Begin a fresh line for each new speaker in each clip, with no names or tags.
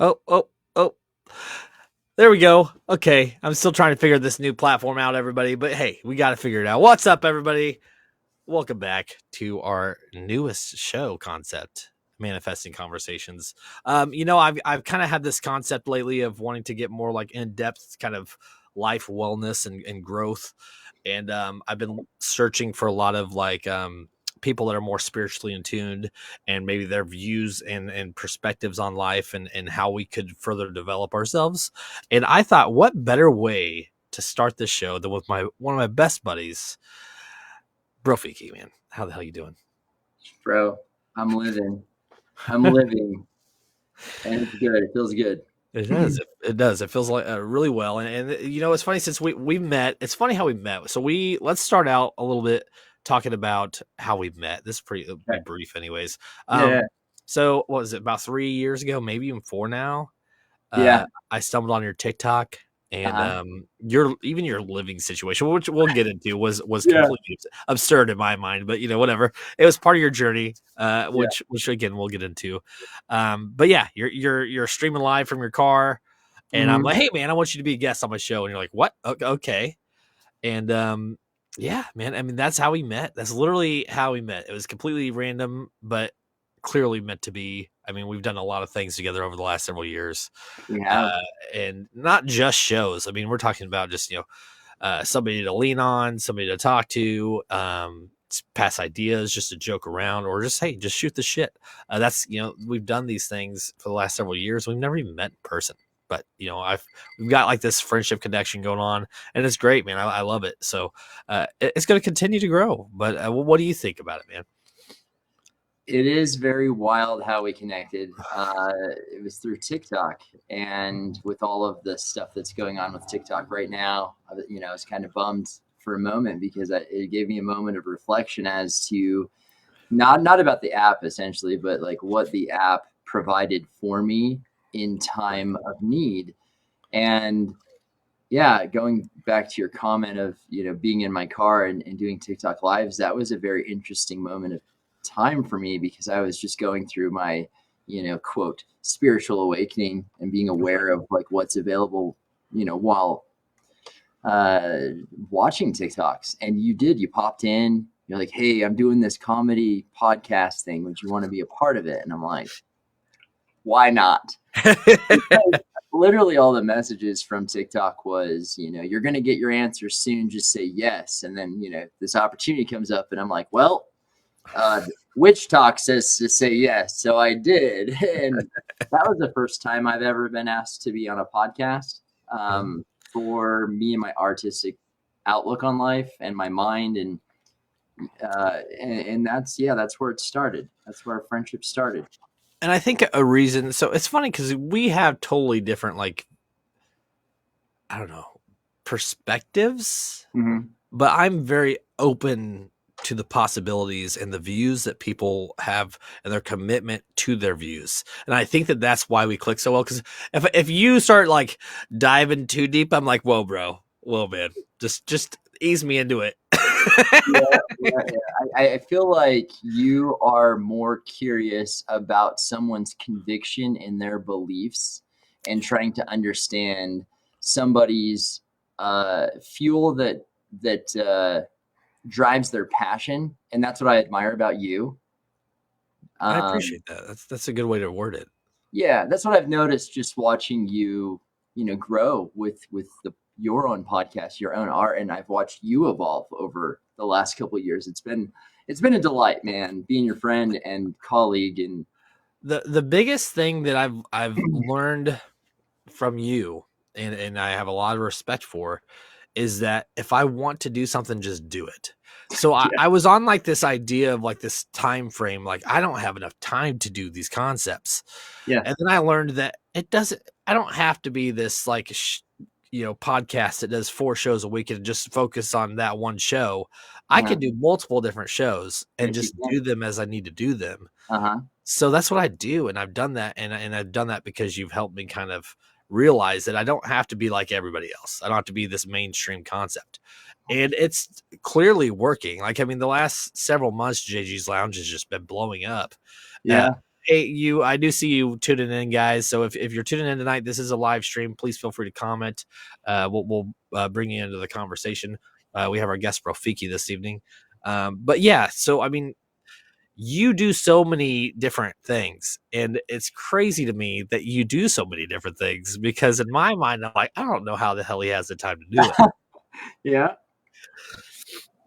Oh, oh, oh. There we go. Okay. I'm still trying to figure this new platform out, everybody, but hey, we got to figure it out. What's up, everybody? Welcome back to our newest show concept, Manifesting Conversations. I've kind of had this concept lately of wanting to get more like in depth kind of life wellness and growth. And I've been searching for a lot of people that are more spiritually in tuned and maybe their views and perspectives on life and how we could further develop ourselves. And I thought, what better way to start this show than with my one of my best buddies, Brofiki, man. How the hell you doing?
Bro, I'm living. I'm living. And it's good. It feels good.
It does. It does. It feels like really well. And you know, it's funny since we met. It's funny how we met. So let's start out a little bit talking about how we met. This is it'll be
Okay.
brief, anyways.
Yeah.
So what was it, about 3 years ago, maybe even four now?
Yeah.
I stumbled on your TikTok, and
Uh-huh.
your living situation, which we'll get into, was
Yeah.
completely absurd in my mind. But whatever. It was part of your journey,
Yeah.
which again we'll get into. But yeah, you're streaming live from your car, and I'm
hmm
like, hey man, I want you to be a guest on my show, and you're like, what? Okay, and yeah, man. I mean, that's how we met. That's literally how we met. It was completely random, but clearly meant to be. I mean, we've done a lot of things together over the last several years,
We have.
and not just shows. I mean, we're talking about just somebody to lean on, somebody to talk to, pass ideas, just to joke around, or just hey, just shoot the shit. That's we've done these things for the last several years. We've never even met in person, but we've got like this friendship connection going on, and it's great, man. I love it. So it's going to continue to grow. But what do you think about it, man?
It is very wild how we connected. It was through TikTok. And with all of the stuff that's going on with TikTok right now, I was kind of bummed for a moment because it gave me a moment of reflection as to not about the app essentially, but like what the app provided for me in time of need. And yeah, going back to your comment of being in my car and doing TikTok lives, that was a very interesting moment of time for me because I was just going through my quote spiritual awakening and being aware of like what's available while uh watching TikToks. And you popped in, you're like, hey, I'm doing this comedy podcast thing, would you want to be a part of it? And I'm like, why not? Because literally all the messages from TikTok was, you're going to get your answer soon, just say yes. And then this opportunity comes up and I'm like, well, which talk says to say yes, so I did. And that was the first time I've ever been asked to be on a podcast. For me and my artistic outlook on life and my mind, and that's where it started. That's where our friendship started.
And I think a reason. So it's funny because we have totally different, like, I don't know, perspectives,
Mm-hmm.
but I'm very open to the possibilities and the views that people have and their commitment to their views. And I think that that's why we click so well. Because if you start like diving too deep, I'm like, whoa, bro, whoa, man, just ease me into it.
Yeah. I feel like you are more curious about someone's conviction in their beliefs and trying to understand somebody's fuel that drives their passion, and that's what I admire about you.
I
Um,
appreciate that. That's a good way to word it.
yeah, that's what I've noticed just watching you, grow with your own podcast, your own art, and I've watched you evolve over the last couple of years. It's been a delight, man, being your friend and colleague. And
The biggest thing that I've learned from you, and I have a lot of respect for, is that if I want to do something, just do it. So
yeah,
I was on like this idea of like this time frame, like I don't have enough time to do these concepts.
yeah,
And then I learned that I don't have to be this like, podcast that does 4 shows a week and just focus on that one show. I
uh-huh.
could do multiple different shows and
Yes, you
just
can.
do them as I need to do them.
Uh-huh.
So that's what I do, and I've done that, and I've done that because you've helped me kind of realize that I don't have to be like everybody else. I don't have to be this mainstream concept, and it's clearly working. Like, I mean, the last several months, JG's Lounge has just been blowing up, uh,
Yeah.
Hey, I do see you tuning in, guys. So if you're tuning in tonight, this is a live stream. Please feel free to comment. We'll bring you into the conversation. We have our guest Brofiki this evening. But yeah, so I mean, you do so many different things, and it's crazy to me that you do so many different things because in my mind, I'm like, I don't know how the hell he has the time to do it.
Yeah.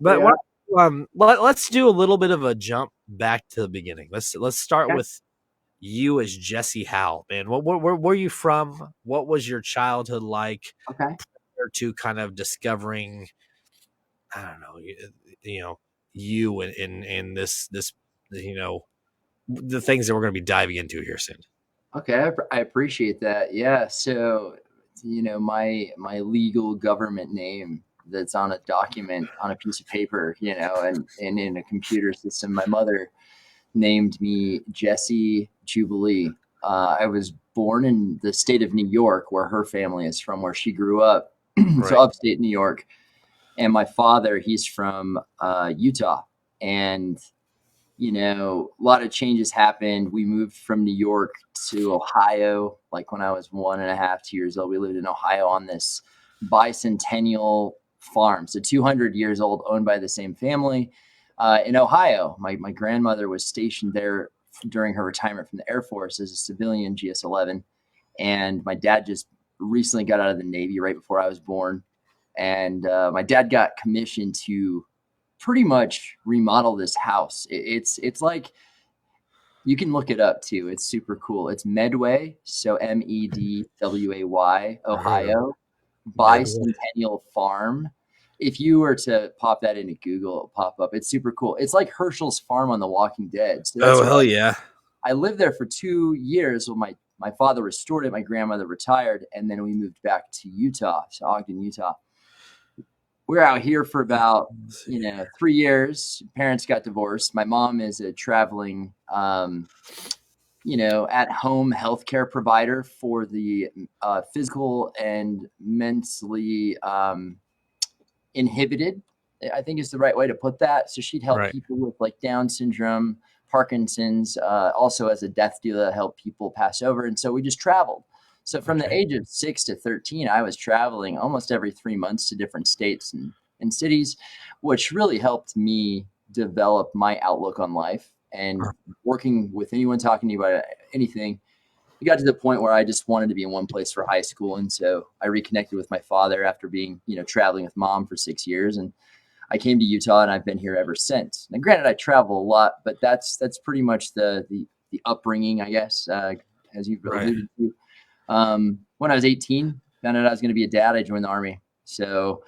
But
Yeah.
let's do a little bit of a jump back to the beginning. Let's start
Okay.
with you as Jesse Howe, man. Where were you from? What was your childhood like
Okay.
prior to kind of discovering, I don't know, you know, you in this, you know, the things that we're going to be diving into here soon.
Okay. I appreciate that. Yeah. So, my legal government name that's on a document on a piece of paper, and in a computer system, my mother named me Jesse Jubilee. I was born in the state of New York, where her family is from, where she grew up. So
Right,
upstate New York. And my father, he's from Utah. And a lot of changes happened. We moved from New York to Ohio, like when I was 1.5, 2 years old. We lived in Ohio on this bicentennial farm, so 200 years old, owned by the same family in Ohio. My grandmother was stationed there during her retirement from the Air Force as a civilian GS-11, and my dad just recently got out of the Navy right before I was born. And my dad got commissioned to pretty much remodel this house. It's like, you can look it up too. It's super cool. It's Medway, so Medway,
heard of
Ohio,
Medway.
Bicentennial Farm. If you were to pop that into Google, it'll pop up. It's super cool. It's like Herschel's farm on The Walking Dead. So that's
Oh
where
hell yeah!
I lived there for 2 years. Well, my father restored it. My grandmother retired, and then we moved back to Utah, to Ogden, Utah. We're out here for about
Let's see.
3 years. Parents got divorced. My mom is a traveling at home healthcare provider for the physical and mentally inhibited, I think is the right way to put that. So she'd help
Right,
people with like Down syndrome, Parkinson's, also as a death doula, help people pass over. And so we just traveled. So from the
okay,
age of 6 to 13, I was traveling almost every 3 months to different states and cities, which really helped me develop my outlook on life. And working with anyone, talking to you about anything, it got to the point where I just wanted to be in one place for high school. And so I reconnected with my father after being, traveling with mom for 6 years. And I came to Utah, and I've been here ever since. Now, granted, I travel a lot, but that's pretty much the upbringing, I guess, as you've
right.
alluded to. When I was 18, found out I was going to be a dad. I joined the Army. So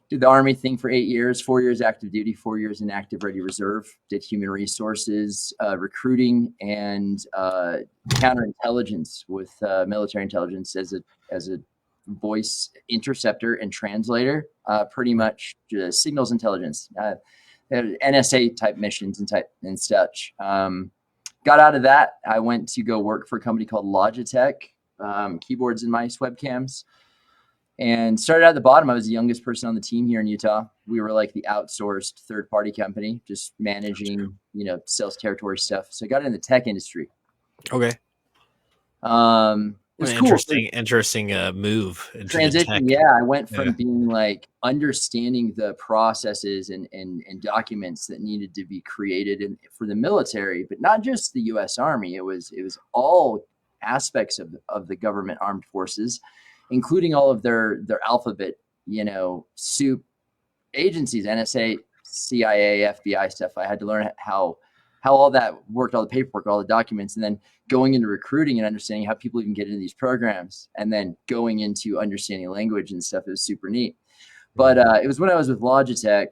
did the Army thing for 8 years, 4 years active duty, 4 years in active ready reserve, did human resources, recruiting, and counterintelligence with military intelligence as a voice interceptor and translator, pretty much signals intelligence, NSA type missions and such. Got out of that. I went to go work for a company called Logitech, keyboards and mice, webcams, and started at the bottom. I was the youngest person on the team here in Utah. We were like the outsourced third-party company, just managing, sales territory stuff. So I got in the tech industry.
Okay,
It
an
was cool. So
interesting move into the tech.
transition, yeah, I went
Yeah,
from being like understanding the processes and documents that needed to be created for the military, but not just the U.S. Army. It was all aspects of the government armed forces, including all of their alphabet, soup agencies, NSA, CIA, FBI stuff. I had to learn how all that worked, all the paperwork, all the documents, and then going into recruiting and understanding how people even get into these programs, and then going into understanding language and stuff. It was super neat. But it was when I was with Logitech,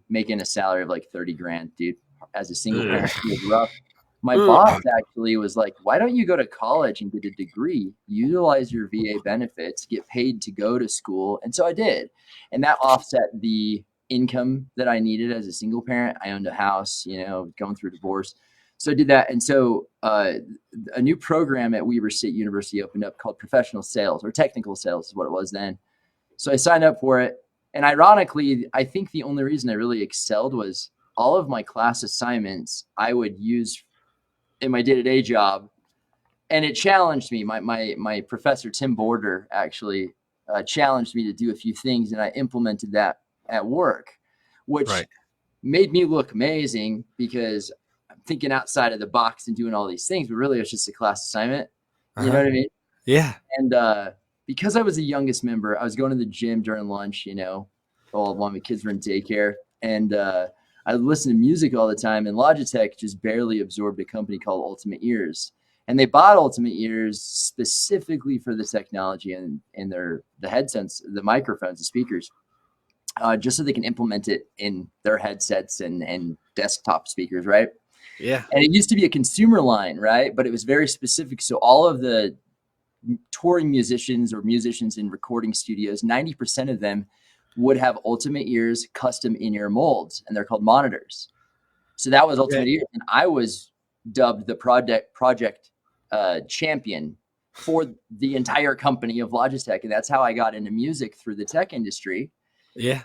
making a salary of like 30 grand, dude, as a single
ugh.
parent. It was rough. My
Ugh.
boss actually was like, why don't you go to college and get a degree, utilize your VA benefits, get paid to go to school? And so I did. And that offset the income that I needed as a single parent. I owned a house, going through divorce. So I did that. And so a new program at Weber State University opened up called professional sales, or technical sales is what it was then. So I signed up for it. And ironically, I think the only reason I really excelled was all of my class assignments I would use in my day-to-day job. And it challenged me. My professor, Tim Border, actually challenged me to do a few things, and I implemented that at work, which
Right.
made me look amazing because I'm thinking outside of the box and doing all these things, but really it's just a class assignment. You know
Uh-huh.
what I mean?
Yeah.
And because I was the youngest member, I was going to the gym during lunch, while my kids were in daycare. And I listened to music all the time. And Logitech just barely absorbed a company called Ultimate Ears. And they bought Ultimate Ears specifically for the technology and the headsets, the microphones, the speakers, just so they can implement it in their headsets and desktop speakers, right?
Yeah.
And it used to be a consumer line, right? But it was very specific. So all of the touring musicians or musicians in recording studios, 90% of them would have Ultimate Ears custom in-ear molds, and they're called monitors. So that was
Okay.
Ultimate Ears, and I was dubbed the project champion for the entire company of Logitech, and that's how I got into music through the tech industry.
Yeah.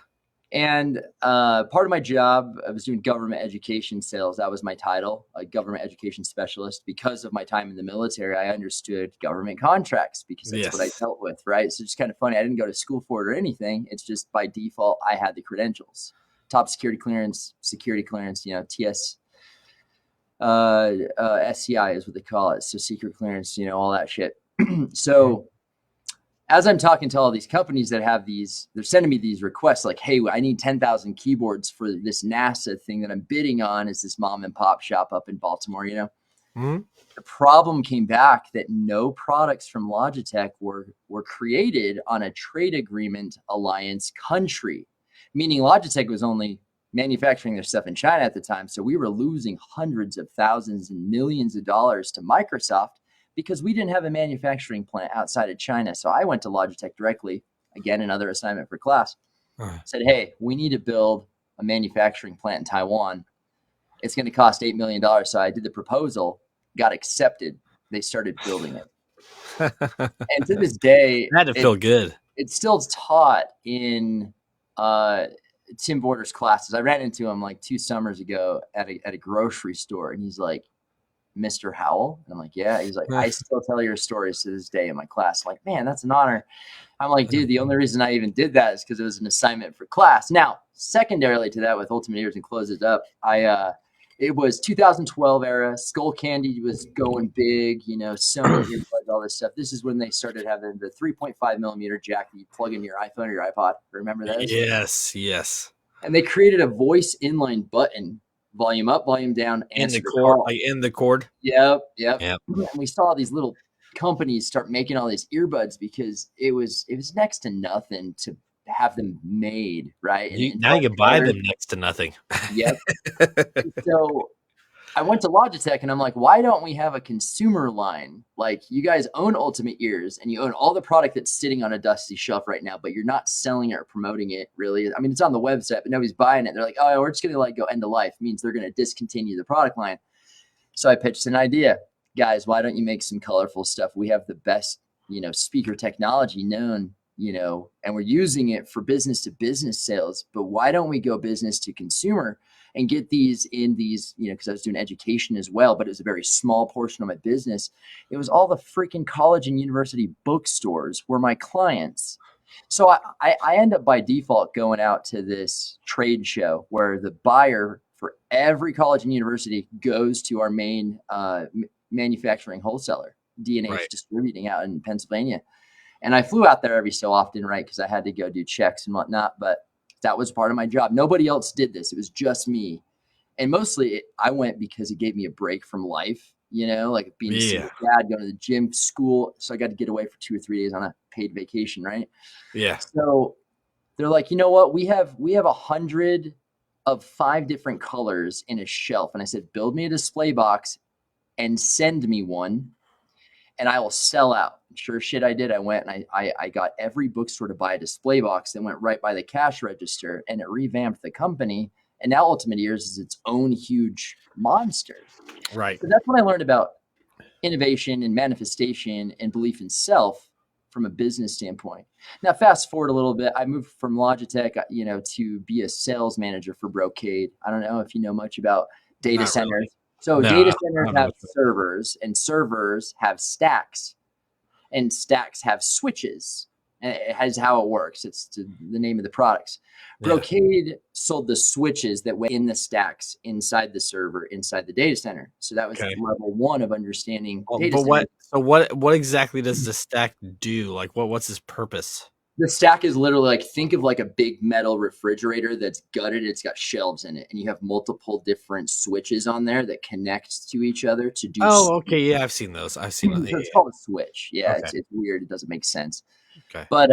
And part of my job, I was doing government education sales. That was my title, a government education specialist. Because of my time in the military, I understood government contracts because that's what I
Yes.
dealt with, right? So it's kind of funny. I didn't go to school for it or anything. It's just by default, I had the credentials, top security clearance, TS, SCI is what they call it. So secret clearance, all that shit. So as I'm talking to all these companies that have these, they're sending me these requests like, hey, I need 10,000 keyboards for this NASA thing that I'm bidding on. Is this mom and pop shop up in Baltimore,
Mm-hmm.
The problem came back that no products from Logitech were created on a trade agreement alliance country, meaning Logitech was only manufacturing their stuff in China at the time. So we were losing hundreds of thousands and millions of dollars to Microsoft because we didn't have a manufacturing plant outside of China. So I went to Logitech directly, again, another assignment for class, said, hey, we need to build a manufacturing plant in Taiwan. It's going to cost $8 million. So I did the proposal, got accepted. They started building it. And to this day,
Had to feel good.
it's still taught in Tim Border's classes. I ran into him like 2 summers ago at a grocery store, and he's like, Mr. Howell? And I'm like, yeah. He's like, I still tell your stories to this day in my class. I'm like, man, that's an honor. I'm like, dude, the only reason I even did that is because it was an assignment for class. Now, secondarily to that, with Ultimate Ears and close it up, it was 2012 era. Skull Candy was going big, Sony earbuds, all this stuff. This is when they started having the 3.5 millimeter jack that you plug in your iPhone or your iPod. Remember those?
Yes. Yes.
And they created a voice inline button, volume up, volume down,
In
answer
the
the
cord,
call.
like in the cord.
Yep.
Yep.
And we saw these little companies start making all these earbuds because it was next to nothing to have them made, right? And
Now you can buy them next to nothing.
Yep. So I went to Logitech and I'm like, why don't we have a consumer line? Like, you guys own Ultimate Ears and you own all the product that's sitting on a dusty shelf right now, but you're not selling it or promoting it really. I mean, it's on the website, but nobody's buying it. They're like, oh, we're just going to go end of life. It means they're going to discontinue the product line. So I pitched an idea. Guys, why don't you make some colorful stuff? We have the best, speaker technology known, and we're using it for business to business sales. But why don't we go business to consumer and get these in these, because I was doing education as well, but it was a very small portion of my business. It was all the freaking college and university bookstores were my clients. So I end up by default going out to this trade show where the buyer for every college and university goes to our main manufacturing wholesaler, D&H
Right.
Distributing out in Pennsylvania. And I flew out there every so often, right, because I had to go do checks and whatnot. But that was part of my job. Nobody else did this. It was just me. And mostly I went because it gave me a break from life, like being a single dad, going to the gym, school. So I got to get away for 2 or 3 days on a paid vacation, right?
Yeah.
So they're like, you know what? We have 100 of 5 different colors in a shelf. And I said, build me a display box and send me one and I will sell out. Sure shit I did. I went and I got every bookstore to buy a display box that went right by the cash register, and it revamped the company. And now Ultimate Ears is its own huge monster.
Right.
So that's when I learned about innovation and manifestation and belief in self from a business standpoint. Now, fast forward a little bit, I moved from Logitech, to be a sales manager for Brocade. I don't know if you know much about data
Not
centers.
really.
So
No,
data
I
centers
don't know
have
what
servers, and servers have stacks, and stacks have switches. And it has how it works. It's the name of the products.
yeah.
Brocade sold the switches that went in the stacks inside the server, inside the data center. So that was
Okay.
level one of understanding data
But
centers.
what exactly does the stack do? Like what's its purpose?
The stack is literally like, think of like a big metal refrigerator that's gutted. It's got shelves in it, and you have multiple different switches on there that connect to each other to do.
Oh, okay. Yeah, I've seen those. I've seen that.
So it's
Yeah.
called a switch. Yeah,
Okay.
it's weird. It doesn't make sense.
Okay.
But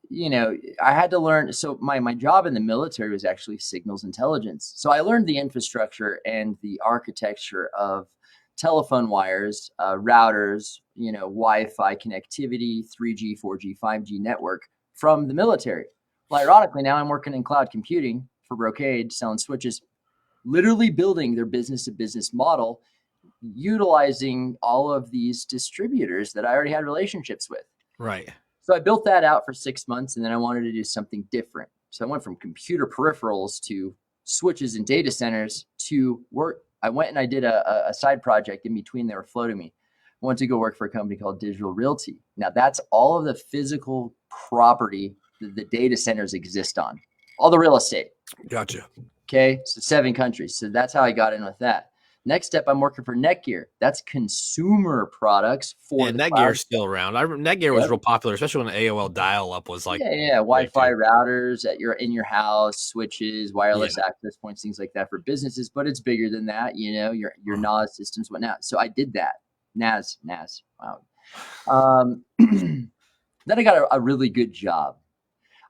you know, I had to learn. So my job in the military was actually signals intelligence. So I learned the infrastructure and the architecture of telephone wires, routers, you know, Wi-Fi connectivity, 3G, 4G, 5G network from the military. Well, ironically, now I'm working in cloud computing for Brocade, selling switches, literally building their business to business model, utilizing all of these distributors that I already had relationships with.
Right.
So I built that out for 6 months, and then I wanted to do something different. So I went from computer peripherals to switches and data centers to work. I went and I did a side project in between. They were floating me. I went to go work for a company called Digital Realty. Now that's all of the physical property that the data centers exist on, all the real estate.
Gotcha.
Okay, so 7 countries. So that's how I got in with that. Next step, I'm working for Netgear. That's consumer products for
Yeah,
the
Netgear's
cloud.
still around. Netgear was
Yep.
real popular, especially when AOL dial-up was like
Yeah,
big
Wi-Fi
too.
routers in your house, switches,
Yeah.
wireless access points, things like that for businesses. But it's bigger than that, you know, your
Uh-huh.
NAS systems, whatnot. So I did that. NAS. Wow. Um, then I got a really good job.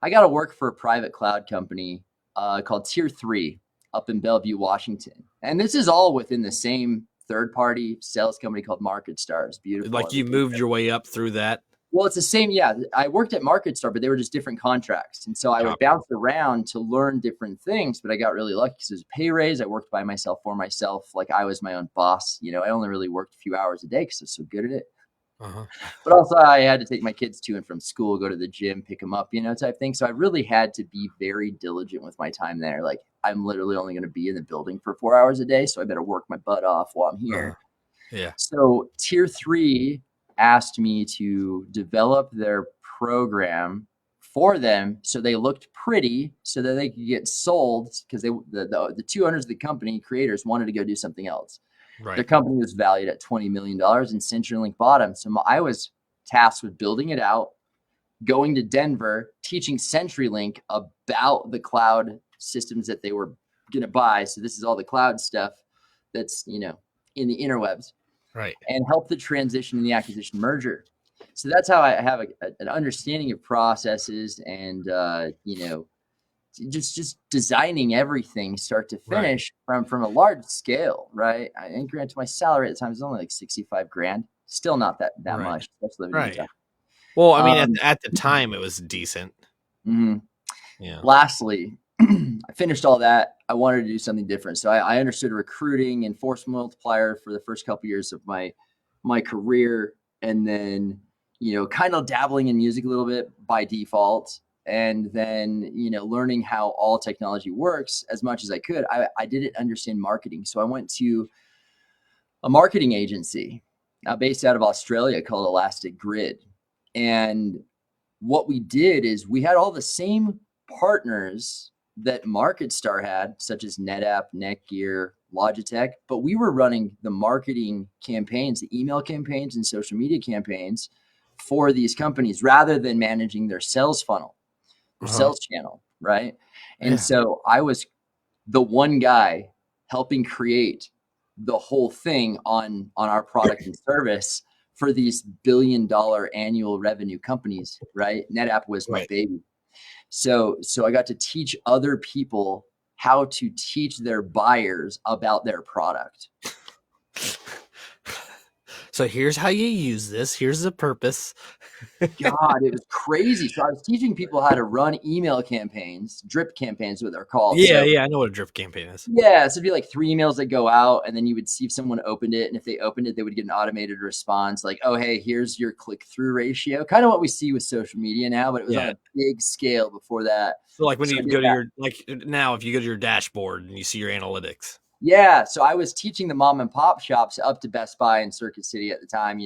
I got to work for a private cloud company called Tier 3 up in Bellevue, Washington. And this is all within the same third-party sales company called MarketStar. It's beautiful.
Like you moved your way up through that.
Well, it's the same. Yeah, I worked at MarketStar, but they were just different contracts, and so I would
Copy.
bounce around to learn different things. But I got really lucky because it was a pay raise. I worked by myself for myself, like I was my own boss. You know, I only really worked a few hours a day because I was so good at it.
Uh-huh.
But also, I had to take my kids to and from school, go to the gym, pick them up, you know, type thing. So I really had to be very diligent with my time there. Like I'm literally only going to be in the building for 4 hours a day, so I better work my butt off while I'm
Uh-huh.
here.
Yeah.
So Tier 3 asked me to develop their program for them so they looked pretty so that they could get sold because the two owners of the company creators wanted to go do something else. Their
Right.
company was valued at $20 million and CenturyLink bought them. So I was tasked with building it out, going to Denver, teaching CenturyLink about the cloud systems that they were going to buy. So this is all the cloud stuff that's, you know, in the interwebs,
Right.
and help the transition in the acquisition merger. So that's how I have an understanding of processes and, you know, just designing everything start to
Right.
finish from a large scale, right? And granted, my salary at the time was only like 65 grand. Still not that
Right.
much, especially living in
Right.
Utah.
Well, I mean,
Um,
at the time it was decent.
mhm.
Yeah.
Lastly, I finished all that. I wanted to do something different. So I understood recruiting and force multiplier for the first couple of years of my career. And then, you know, kind of dabbling in music a little bit by default. And then, you know, learning how all technology works as much as I could. I didn't understand marketing. So I went to a marketing agency based out of Australia called Elastic Grid. And what we did is we had all the same partners that MarketStar had, such as NetApp, Netgear, Logitech, but we were running the marketing campaigns, the email campaigns and social media campaigns for these companies rather than managing their sales funnel, their
Uh-huh.
sales channel, right? And
Yeah.
so I was the one guy helping create the whole thing on our product and service for these $1 billion annual revenue companies, right? NetApp was my
Right.
baby. So I got to teach other people how to teach their buyers about their product.
So here's how you use this. Here's the purpose.
God, it was crazy. So I was teaching people how to run email campaigns, drip campaigns, what they're called.
Yeah,
So
yeah, I know what a drip campaign is.
yeah, so it'd be like 3 emails that go out, and then you would see if someone opened it. And if they opened it, they would get an automated response like, oh, hey, here's your click-through ratio. Kind of what we see with social media now, but it was on
Yeah.
a big scale before that.
So like when
So I
you
did
go to
that.
your like now if you go to your dashboard and you see your analytics.
Yeah, so I was teaching the mom and pop shops up to Best Buy and Circuit City at the time,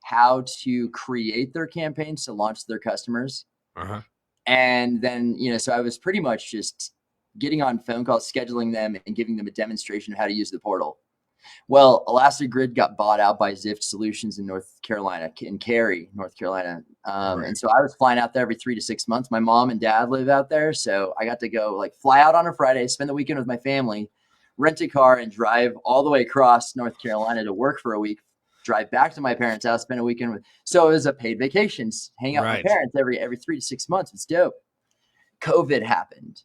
how to create their campaigns to launch to their customers.
Uh-huh.
And then, so I was pretty much just getting on phone calls, scheduling them, and giving them a demonstration of how to use the portal. Well, Elastic Grid got bought out by Zift Solutions in North Carolina, in Cary, North Carolina.
Right.
And so I was flying out there every 3 to 6 months. My mom and dad live out there. So I got to go like fly out on a Friday, spend the weekend with my family, rent a car, and drive all the way across North Carolina to work for a week, drive back to my parents' house, spend a weekend with. So it was a paid vacations, hang out with
Right.
my parents every 3 to 6 months. It's dope. COVID happened.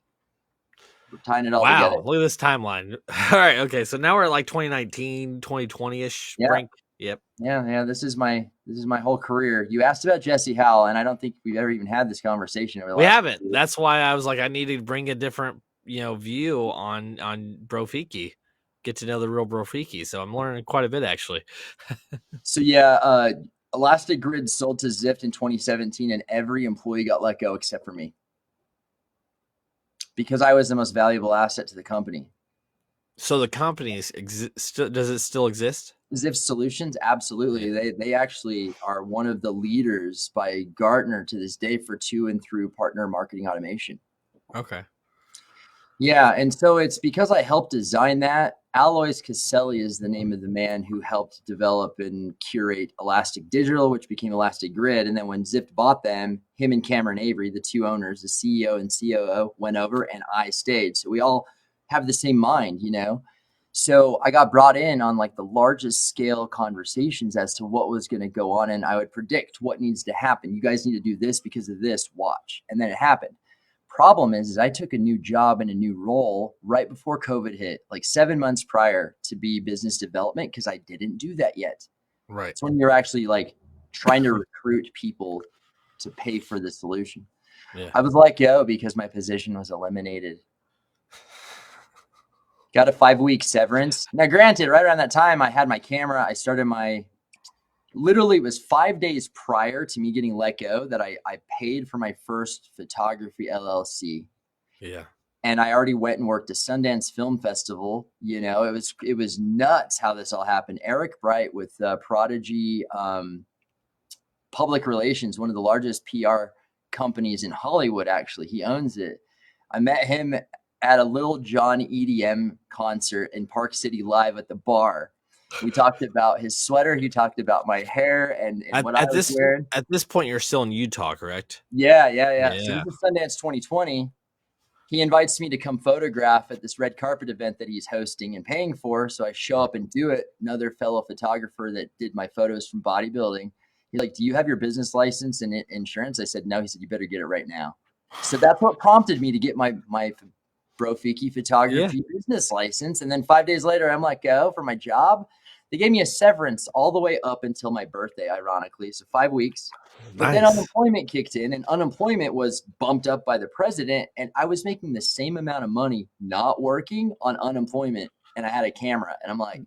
We're tying it all together.
Wow, look at this timeline. All right, okay, so now we're at like 2019, 2020-ish
Yeah.
brink. Yep.
Yeah. This is my whole career. You asked about Jesse Howell, and I don't think we've ever even had this conversation over the
We
last
haven't.
couple of years.
That's why I was like, I need to bring a different, view on Brofiki. Get to know the real Brofiki. So I'm learning quite a bit actually.
So yeah, Elastic Grid sold to Zift in 2017, and every employee got let go except for me because I was the most valuable asset to the company.
So the companies does it still exist?
Zift Solutions, absolutely.
Yeah.
They actually are one of the leaders by Gartner to this day for to and through partner marketing automation.
Okay.
Yeah, and so it's because I helped design that. Alois Caselli is the name of the man who helped develop and curate Elastic Digital, which became Elastic Grid. And then when Zift bought them, him and Cameron Avery, the two owners, the CEO and COO, went over and I stayed. So we all have the same mind. So I got brought in on like the largest scale conversations as to what was going to go on. And I would predict what needs to happen. You guys need to do this because of this, watch. And then it happened. Problem is I took a new job and a new role right before COVID hit, like 7 months prior, to be business development because I didn't do that yet.
Right.
It's when you're actually like trying to recruit people to pay for the solution.
Yeah.
I was let go because my position was eliminated. Got a 5-week severance. Now, granted, right around that time, I had my camera. I started literally, it was 5 days prior to me getting let go that I paid for my first photography LLC.
Yeah.
And I already went and worked a Sundance Film Festival. It was nuts how this all happened. Eric Bright with Prodigy Public Relations, one of the largest PR companies in Hollywood, actually. He owns it. I met him at a Little John EDM concert in Park City Live at the bar. We talked about his sweater. He talked about my hair and
At,
what I
at
was
this
wearing.
at this point, you're still in Utah, correct?
Yeah. So
Yeah.
this is Sundance 2020. He invites me to come photograph at this red carpet event that he's hosting and paying for. So I show up and do it. Another fellow photographer that did my photos from bodybuilding. He's like, "Do you have your business license and insurance?" I said, "No." He said, "You better get it right now." So that's what prompted me to get my Brofiki
Yeah.
photography business license. And then 5 days later, I'm let go for my job. They gave me a severance all the way up until my birthday, ironically. So 5 weeks. But then
Nice.
unemployment kicked in, and unemployment was bumped up by the president. And I was making the same amount of money not working on unemployment. And I had a camera. And I'm like,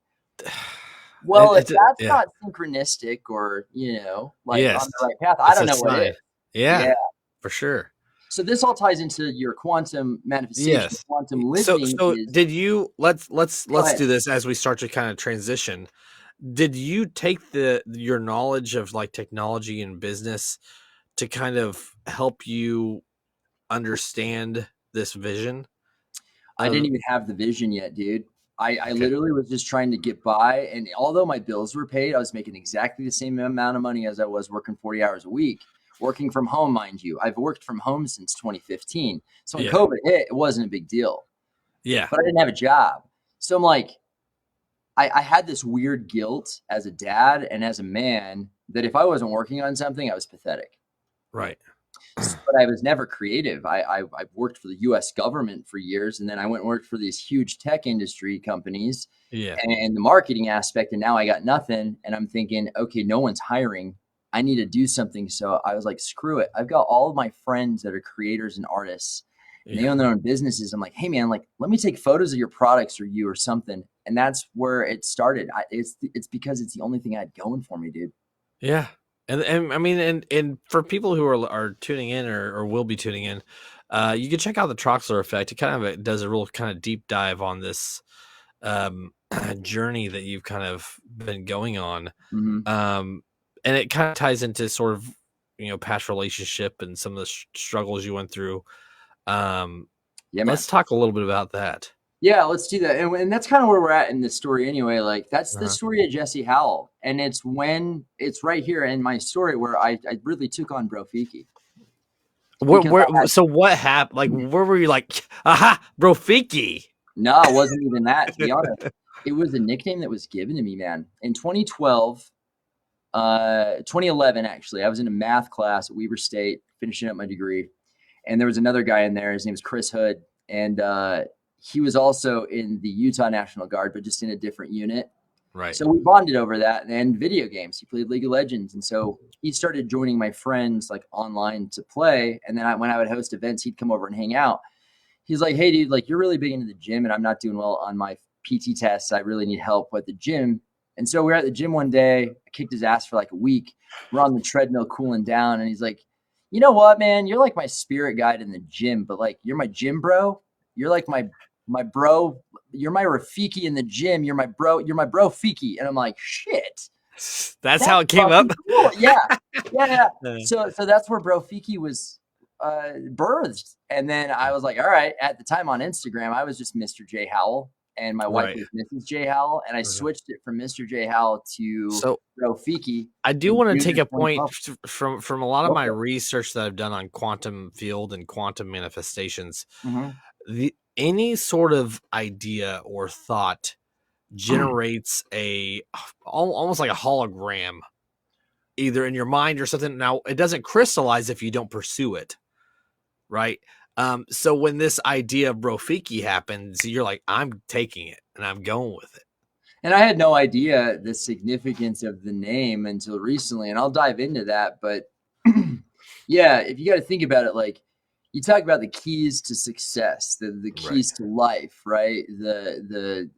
well, if that's
Yeah.
not synchronistic or, like on
Yes.
the right path, I
It's
don't
a
know what is.
sign. Yeah,
Yeah.
for sure.
So this all ties into your quantum manifestation.
Yes.
Quantum
So
living
so
is,
did you let's
go ahead.
do this as we start to kind of transition. Did you take your knowledge of like technology and business to kind of help you understand this vision
I didn't
of
even have the vision yet, dude. I
okay.
literally was just trying to get by. And although my bills were paid, I was making exactly the same amount of money as I was working 40 hours a week, working from home, mind you. I've worked from home since 2015. So when
Yeah.
COVID hit, it wasn't a big deal,
Yeah.
but I didn't have a job. So I'm like, I had this weird guilt as a dad and as a man that if I wasn't working on something, I was pathetic.
Right.
But I was never creative. I've worked for the U.S. government for years, and then I went and worked for these huge tech industry companies
Yeah.
and the marketing aspect, and now I got nothing. And I'm thinking, okay, no one's hiring. I need to do something. So I was like, screw it. I've got all of my friends that are creators and artists, and they
Yeah.
own their own businesses. I'm like, hey man, like let me take photos of your products or you or something. And that's where it started. It's because it's the only thing I had going for me, dude.
Yeah. And I mean and for people who are tuning in or will be tuning in, you can check out the Troxler Effect. It kind of does a real kind of deep dive on this journey that you've kind of been going on.
Hmm.
Um, and it kind of ties into sort of, past relationship and some of the struggles you went through. Um,
Yeah, man.
let's talk a little bit about that.
Yeah, let's do that. And that's kind of where we're at in this story anyway. Like that's the
Uh-huh.
story of Jesse Howell. And it's right here in my story where I really took on Brofiki because
So what happened? Like, where were you like, aha, Brofiki?
no, it wasn't even that, to be honest. It was a nickname that was given to me, man. In 2012, 2011, actually, I was in a math class at Weber State, finishing up my degree. And there was another guy in there. His name was Chris Hood. And he was also in the Utah National Guard, but just in a different unit.
Right.
So we bonded over that and video games. He played League of Legends. And so he started joining my friends like online to play. And then when I would host events, he'd come over and hang out. He's like, hey, dude, like you're really big into the gym and I'm not doing well on my PT tests. I really need help at the gym. And so we're at the gym one day. I kicked his ass for like a week. We're on the treadmill cooling down. And he's like, you know what, man? You're like my spirit guide in the gym, but like you're my gym bro. You're like my bro. You're my Rafiki in the gym. You're my bro. You're my Brofiki. And I'm like, shit.
That's how
That's
it came up.
fucking cool. Yeah. Yeah.
Uh,
So that's where Brofiki was birthed. And then I was like, all right. At the time on Instagram, I was just Mr. J Howell, and my wife
right.
was Mrs. J Howell, and I
Uh-huh.
switched it from Mr. J Howell to
So
Brofiki
I do
in
want to
June
take
of
a point
2012.
from a lot of
Go
my
for it.
research that I've done on quantum field and quantum manifestations.
Mhm.
Any sort of idea or thought generates almost like a hologram, either in your mind or something. Now it doesn't crystallize if you don't pursue it, right? So when this idea of Brofiki happens, you're like, I'm taking it and I'm going with it.
And I had no idea the significance of the name until recently, and I'll dive into that. But yeah, if you got to think about it, like you talk about the keys to success, the
Right.
keys to life, right? The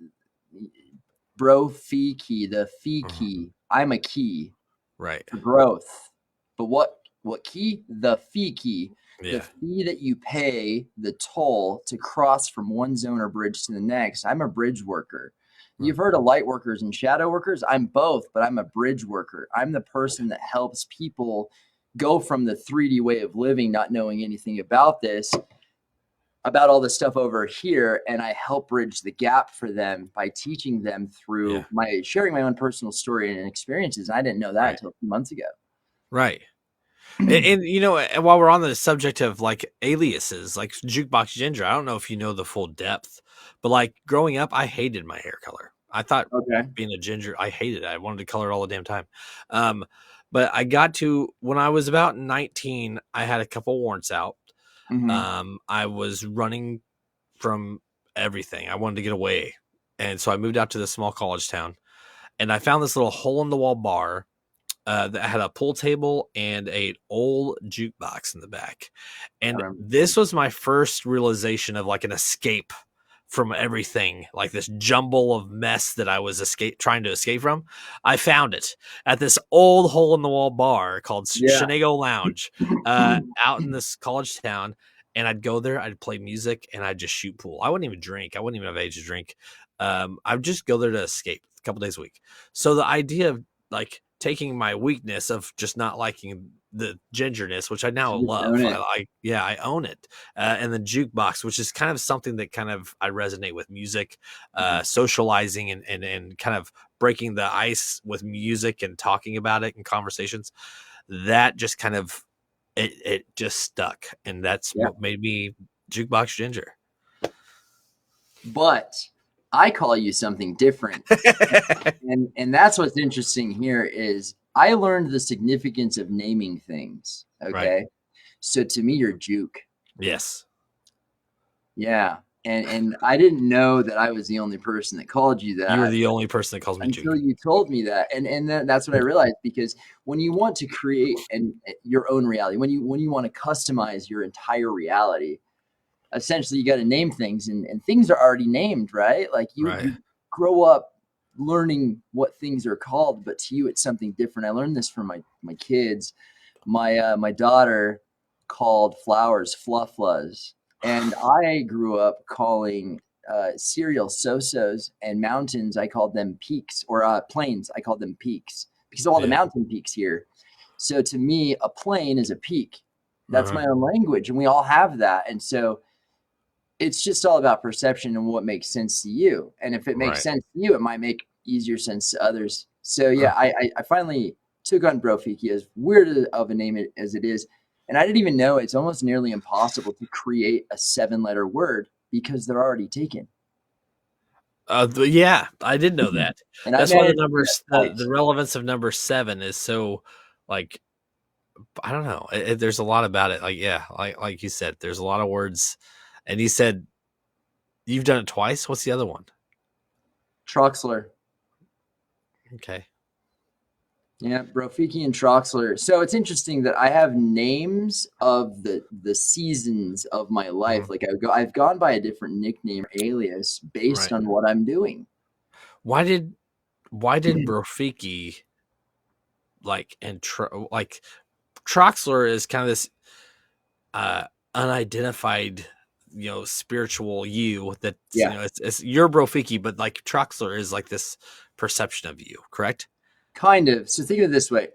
bro fee key, the fee
Uh-huh.
key. I'm a key
Right.
for growth. But what key? The fee key. The
Yeah.
fee that you pay, the toll to cross from one zone or bridge to the next. I'm a bridge worker. You've heard of light workers and shadow workers. I'm both, but I'm a bridge worker. I'm the person that helps people go from the 3D way of living, not knowing anything about this, about all this stuff over here, and I help bridge the gap for them by teaching them
Yeah.
through my sharing my own personal story and experiences. I didn't know that
Right.
until 2 months ago.
Right. And while we're on the subject of like aliases, like Jukebox Ginger, I don't know if you know the full depth, but like growing up, I hated my hair color. I thought
Okay.
being a ginger, I hated it. I wanted to color it all the damn time. Um, but I got to when I was about 19, I had a couple warrants out.
Hmm.
I was running from everything. I wanted to get away. And so I moved out to this small college town and I found this little hole in the wall bar that had a pool table and a old jukebox in the back.
I
And
remember.
this was my first realization of like an escape from everything, like this jumble of mess that I was trying to escape from. I found it at this old hole in the wall bar called
Yeah.
Shenago Lounge, out in this college town. And I'd go there, I'd play music, and I'd just shoot pool. I wouldn't even drink. I wouldn't even have age to drink. I'd just go there to escape a couple days a week. So the idea of like taking my weakness of just not liking the gingerness, which I now
To just
love.
own it.
I own it. And the jukebox, which is kind of something that kind of I resonate with music,
Mhm.
socializing and kind of breaking the ice with music and talking about it in conversations. That just kind of it just stuck, and that's
Yeah.
what made me Jukebox Ginger.
But I call you something different. And that's what's interesting here is I learned the significance of naming things.
Right.
Okay. So to me, you're Juke.
Yes.
Yeah. And I didn't know that I was the only person that called you
You were
that
the only person that calls me Juke.
until you told me that. And that's what I realized, because when you want to create your own reality, when you want to customize your entire reality, essentially you got to name things, and things are already named, right? Like
Right.
you grow up learning what things are called, but to you it's something different. I learned this from my kids. My daughter called flowers flufflas, and I grew up calling cereal so-sos, and mountains I called them peaks, or plains I called them peaks because of all the
Yeah.
mountain peaks here. So to me, a plain is a peak. That's
Uh-huh.
my own language, and we all have that. And so it's just all about perception and what makes sense to you. And if it makes
Right.
sense to you, it might make easier sense to others. So
Uh,
yeah, I finally took on Brofiki, as weird of a name as it is. And I didn't even know it's almost nearly impossible to create a 7-letter word because they're already taken.
yeah, I did know that.
And I
That's why the
managed to do that
numbers, the
twice.
relevance of number 7 is so like I don't know. There's a lot about it. Like yeah, like you said, there's a lot of words, and you said you've done it twice. What's the other one?
Troxler.
Okay.
Yeah, Brofiki and Troxler. So it's interesting that I have names of the seasons of my life.
Mhm.
Like I've gone by a different nickname or alias based
Right.
on what I'm doing.
Why did Brofiki like like Troxler is kind of this unidentified spiritual you that
Yeah,
it's you're Brofiki, but like Troxler is like this perception of you, correct?
kind of. So think of it this way.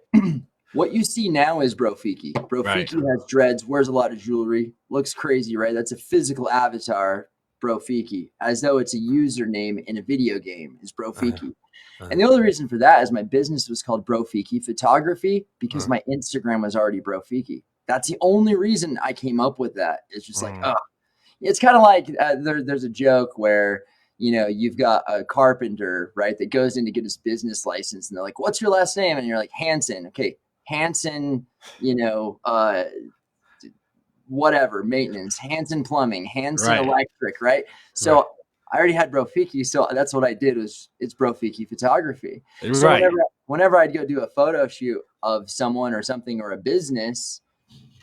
What you see now is Brofiki.
Right.
Brofiki has dreads, wears a lot of jewelry, looks crazy, right? That's a physical avatar, Brofiki, as though it's a username in a video game, is
uh,
Brofiki.
uh,
And the only reason for that is my business was called Brofiki Photography because
uh,
my Instagram was already Brofiki. That's the only reason I came up with that. It's just like,
mm,
oh, it's kind of like there's a joke where you've got a carpenter, right, that goes in to get his business license, and they're like, "What's your last name?" And you're like, "Hanson." Okay, Hanson. You know, whatever, maintenance, Hanson Plumbing, Hanson
right.
Electric, right?
Right.
So I already had Brofiki, so that's what I did was it's Brofiki Photography. So
Right.
whenever I'd go do a photo shoot of someone or something or a business,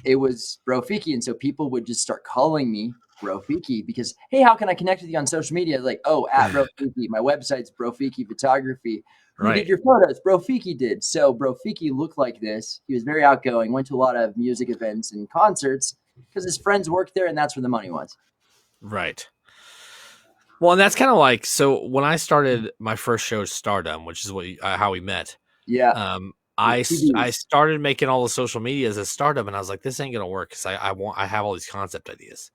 it was Brofiki, and so people would just start calling me Brofiki because hey, how can I connect with you on social media? Like, oh, at Brofiki, my website's Brofiki Photography. Who did
Right.
your photos? Brofiki did. So Brofiki looked like this. He was very outgoing. Went to a lot of music events and concerts because his friends worked there, and that's where the money was.
Right. Well, and that's kind of like so when I started my first show, Stardom, which is how we met.
Yeah,
I
with two B's.
started making all the social medias as Stardom, and I was like, this ain't gonna work because I have all these concept ideas.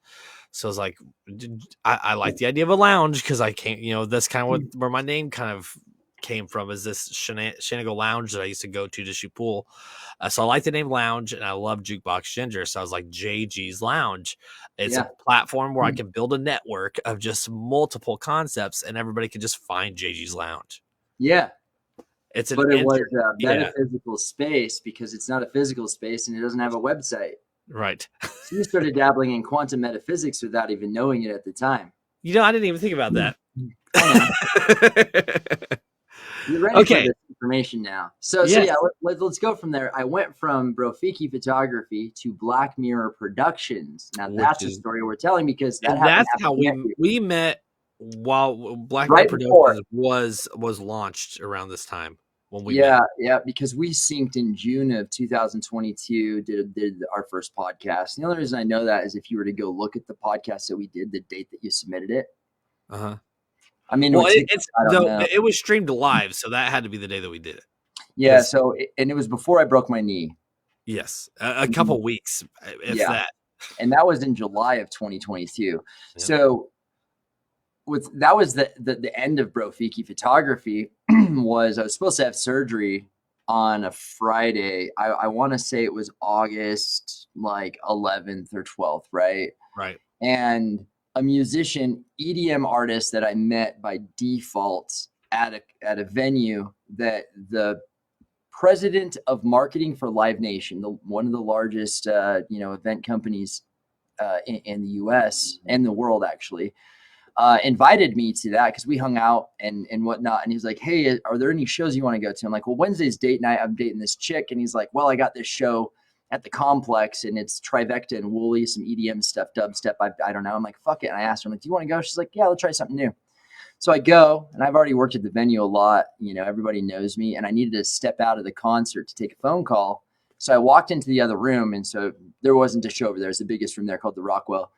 So I was like, I like the idea of a lounge because I can't, that's kind of where my name kind of came from is this Shanago Lounge that I used to go to shoot pool. So I like the name Lounge and I love Jukebox Ginger. So I was like, JG's Lounge. It's a
Yeah,
platform where I can build a network of just multiple concepts and everybody can just find JG's Lounge.
yeah.
It's an
But it was a
yeah,
metaphysical space because it's not a physical space and it doesn't have a website.
right.
So you started dabbling in quantum metaphysics without even knowing it at the time.
I didn't even think about that.
I know. You're ready for
Okay.
this information now. So
Yes.
yeah, let's go from there. I went from Brofiki Photography to Black Mirror Productions. Now
Which
that's the
is
story we're telling because that
and
happened
that's
after
how
we met you.
we met while Black Mirror
Right before.
Productions was launched around this time when we met.
Yeah, yeah, because we synced in June of 2022, did our first podcast. The only reason I know that is if you were to go look at the podcast that we did, the date that you submitted it.
Uh-huh.
I mean,
Well,
with TikTok,
it's
I don't
though
know.
it was streamed live, so that had to be the day that we did it.
Yeah,
Because
so and it was before I broke my knee.
yes, a couple weeks, if
Yeah,
that.
and that was in July of 2022.
Yep.
So that was the end of Brofiki Photography. Was I was supposed to have surgery on a Friday. I want to say it was August like 11th or 12th, right?
Right.
And a musician, EDM artist that I met by default at a venue that the president of marketing for Live Nation, one of the largest event companies in the U.S. and the world actually, invited me to that because we hung out and whatnot. And he's like, "Hey, are there any shows you want to go to?" I'm like, "Well, Wednesday's date night. I'm dating this chick." And he's like, "Well, I got this show at the complex and it's Trivecta and Woolly, some EDM stuff, dubstep. I don't know." I'm like, "Fuck it." And I asked her, I'm like, "Do you want to go?" She's like, "Yeah, let's try something new." So I go, and I've already worked at the venue a lot. Everybody knows me, and I needed to step out of the concert to take a phone call. So I walked into the other room, and so there wasn't a show over there. It's the biggest room there called the Rockwell.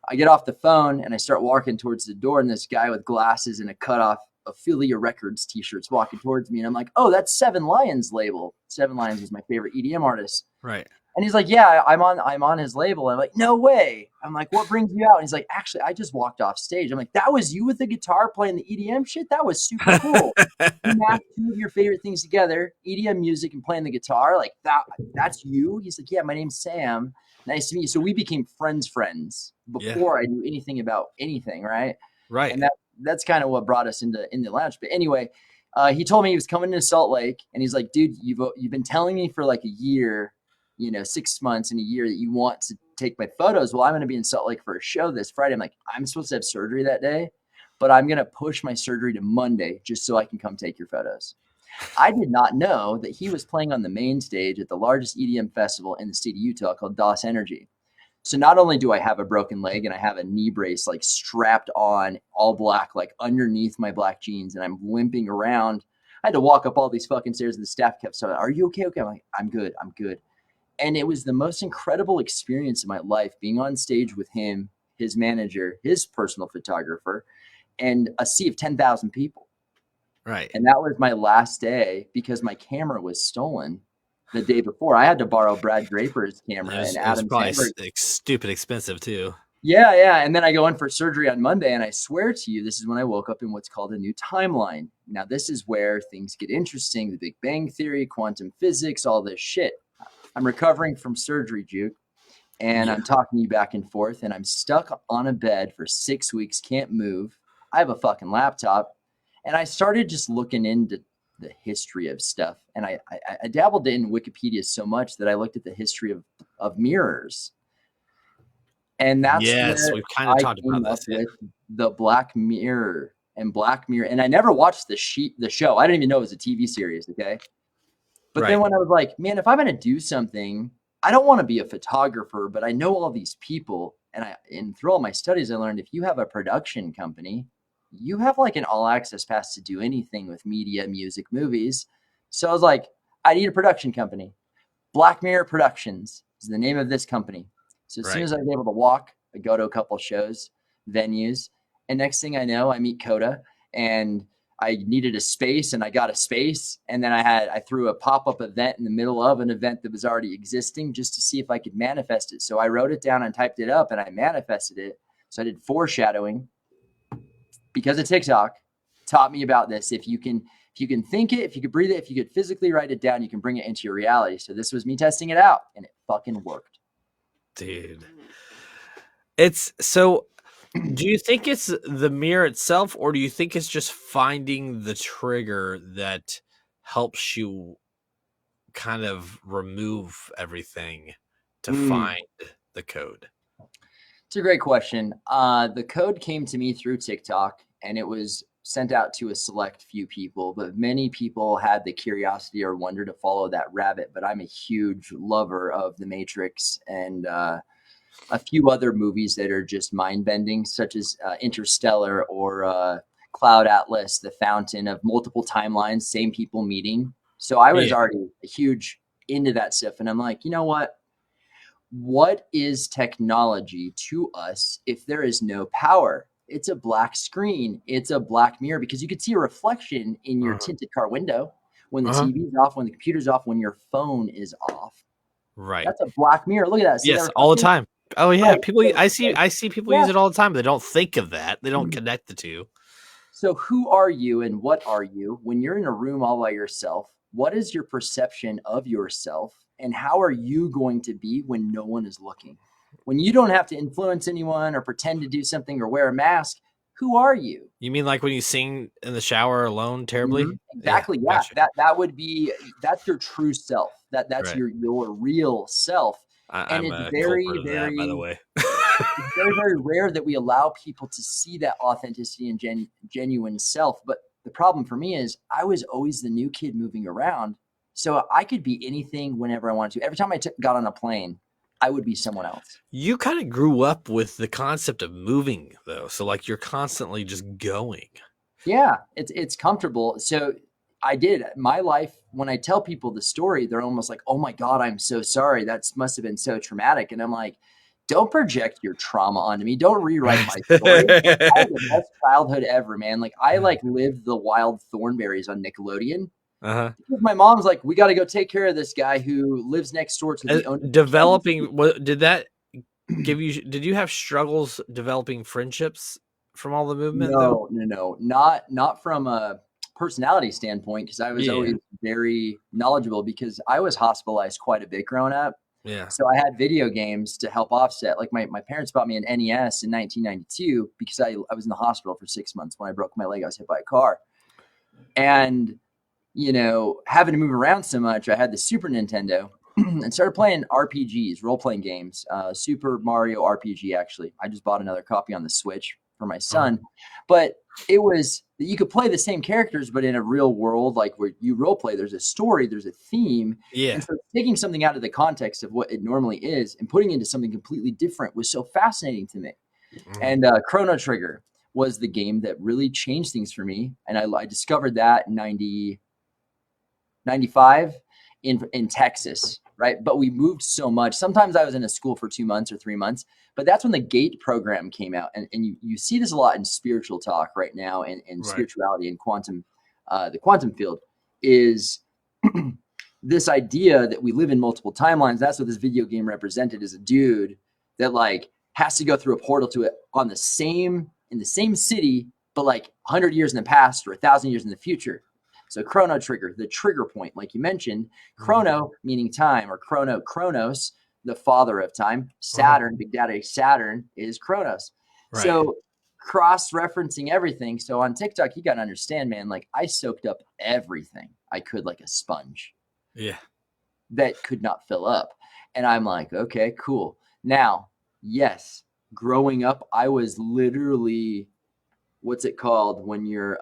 I get off the phone and I start walking towards the door, and this guy with glasses and a cutoff Ophelia Records t-shirts walking towards me. And I'm like, oh, that's Seven Lions label. Seven Lions is my favorite EDM artist.
Right.
And he's like, yeah, I'm on his label. And I'm like, no way. I'm like, what brings you out? And he's like, actually, I just walked off stage. I'm like, that was you with the guitar playing the EDM shit? That was super cool. You matched two of your favorite things together, EDM music and playing the guitar. Like that's you? He's like, yeah, my name's Sam. Nice to meet you. So we became friends before I knew anything about anything, right?
Right.
And that's kind of what brought us into the lounge. But anyway, he told me he was coming to Salt Lake, and he's like, dude, you've been telling me for like a year, 6 months and a year that you want to take my photos. Well, I'm going to be in Salt Lake for a show this Friday. I'm like, I'm supposed to have surgery that day, but I'm going to push my surgery to Monday just so I can come take your photos. I did not know that he was playing on the main stage at the largest EDM festival in the state of Utah called DOS Energy. So not only do I have a broken leg and I have a knee brace like strapped on all black, like underneath my black jeans, and I'm limping around. I had to walk up all these fucking stairs, and the staff kept saying, are you okay? Okay. I'm like, I'm good. And it was the most incredible experience of my life being on stage with him, his manager, his personal photographer, and a sea of 10,000 people.
Right.
And that was my last day because my camera was stolen the day before. I had to borrow Brad Draper's camera and Adam
probably
Sandberg.
stupid expensive too.
Yeah. And then I go in for surgery on Monday, and I swear to you, this is when I woke up in what's called a new timeline. Now, this is where things get interesting. The Big Bang Theory, quantum physics, all this shit. I'm recovering from surgery, Juke, and I'm talking to you back and forth, and I'm stuck on a bed for 6 weeks, can't move. I have a fucking laptop, and I started just looking into the history of stuff, and I dabbled in Wikipedia so much that I looked at the history of mirrors, and that's where
we've kind of
I
talked
came
about
up
this.
with the Black Mirror and Black Mirror, and I never watched the show. I didn't even know it was a TV series. Okay. But then when I was like, man, if I'm going to do something, I don't want to be a photographer, but I know all these people. And through all my studies, I learned if you have a production company, you have like an all access pass to do anything with media, music, movies. So I was like, I need a production company. Black Mirror Productions is the name of this company. So as soon as I was able to walk, I go to a couple shows, venues. And next thing I know, I meet Coda, and I needed a space, and I got a space. And then I threw a pop-up event in the middle of an event that was already existing just to see if I could manifest it. So I wrote it down and typed it up, and I manifested it. So I did foreshadowing because of TikTok taught me about this. If you can think it, if you could breathe it, if you could physically write it down, you can bring it into your reality. So this was me testing it out, and it fucking worked.
Dude. It's so, do you think it's the mirror itself, or do you think it's just finding the trigger that helps you kind of remove everything to find the code?
It's a great question. The code came to me through TikTok, and it was sent out to a select few people, but many people had the curiosity or wonder to follow that rabbit. But I'm a huge lover of The Matrix and a few other movies that are just mind-bending, such as Interstellar or Cloud Atlas, The Fountain, of multiple timelines, same people meeting. So I was already a huge into that stuff. And I'm like, you know what? What is technology to us if there is no power? It's a black screen. It's a black mirror, because you could see a reflection in your tinted car window when the TV's off, when the computer's off, when your phone is off.
Right.
That's a black mirror. Look at that. See
Yes,
that
all the time. Oh yeah,
right.
people. I see people use it all the time, but they don't think of that. They don't connect the two.
So who are you and what are you when you're in a room all by yourself? What is your perception of yourself, and how are you going to be when no one is looking? When you don't have to influence anyone or pretend to do something or wear a mask, who are you?
You mean like when you sing in the shower alone terribly?
Exactly. Yeah.
Gotcha.
That would be, that's your true self. That's
Right.
your real self. And
I'm
it's
a
very,
culprit of that, by the way.
it's very, very rare that we allow people to see that authenticity and genuine self. But the problem for me is I was always the new kid moving around. So I could be anything whenever I wanted to. Every time I got on a plane, I would be someone else.
You kind of grew up with the concept of moving, though. So like you're constantly just going.
Yeah, it's comfortable. So I did my life. When I tell people the story, they're almost like, "Oh my God, I'm so sorry. That must have been so traumatic." And I'm like, don't project your trauma onto me. Don't rewrite my story. I had the best childhood ever, man. Like I like lived the wild thornberries on Nickelodeon.
Uh-huh.
Because my mom's like, we got to go take care of this guy who lives next door to the owner.
Developing, what did that give you? Did you have struggles developing friendships from all the movement though?
No, not from a personality standpoint, because I was
Yeah.
always very knowledgeable because I was hospitalized quite a bit growing up.
Yeah.
So I had video games to help offset. Like my parents bought me an NES in 1992 because I was in the hospital for 6 months when I broke my leg. I was hit by a car. And, having to move around so much, I had the Super Nintendo and started playing RPGs, role-playing games. Super Mario RPG, actually. I just bought another copy on the Switch for my son. But it was, you could play the same characters, but in a real world, like where you role play, there's a story, there's a theme.
Yeah.
And so taking something out of the context of what it normally is and putting it into something completely different was so fascinating to me. And Chrono Trigger was the game that really changed things for me. And I discovered that in 95 in Texas, right? But we moved so much. Sometimes I was in a school for 2 months or 3 months, but that's when the GATE program came out. And you see this a lot in spiritual talk right now and
Right.
spirituality and quantum, the quantum field is this idea that we live in multiple timelines. That's what this video game represented, is a dude that like has to go through a portal to it in the same city, but like 100 years in the past or 1,000 years in the future. So Chrono Trigger, the trigger point, like you mentioned, Chrono meaning time, or Chronos, the father of time. Saturn, Big Daddy Saturn is Chronos.
Right.
So cross-referencing everything. So on TikTok, you got to understand, man, like I soaked up everything I could like a sponge.
Yeah.
That could not fill up. And I'm like, okay, cool. Now, yes, growing up, I was literally, what's it called when you're,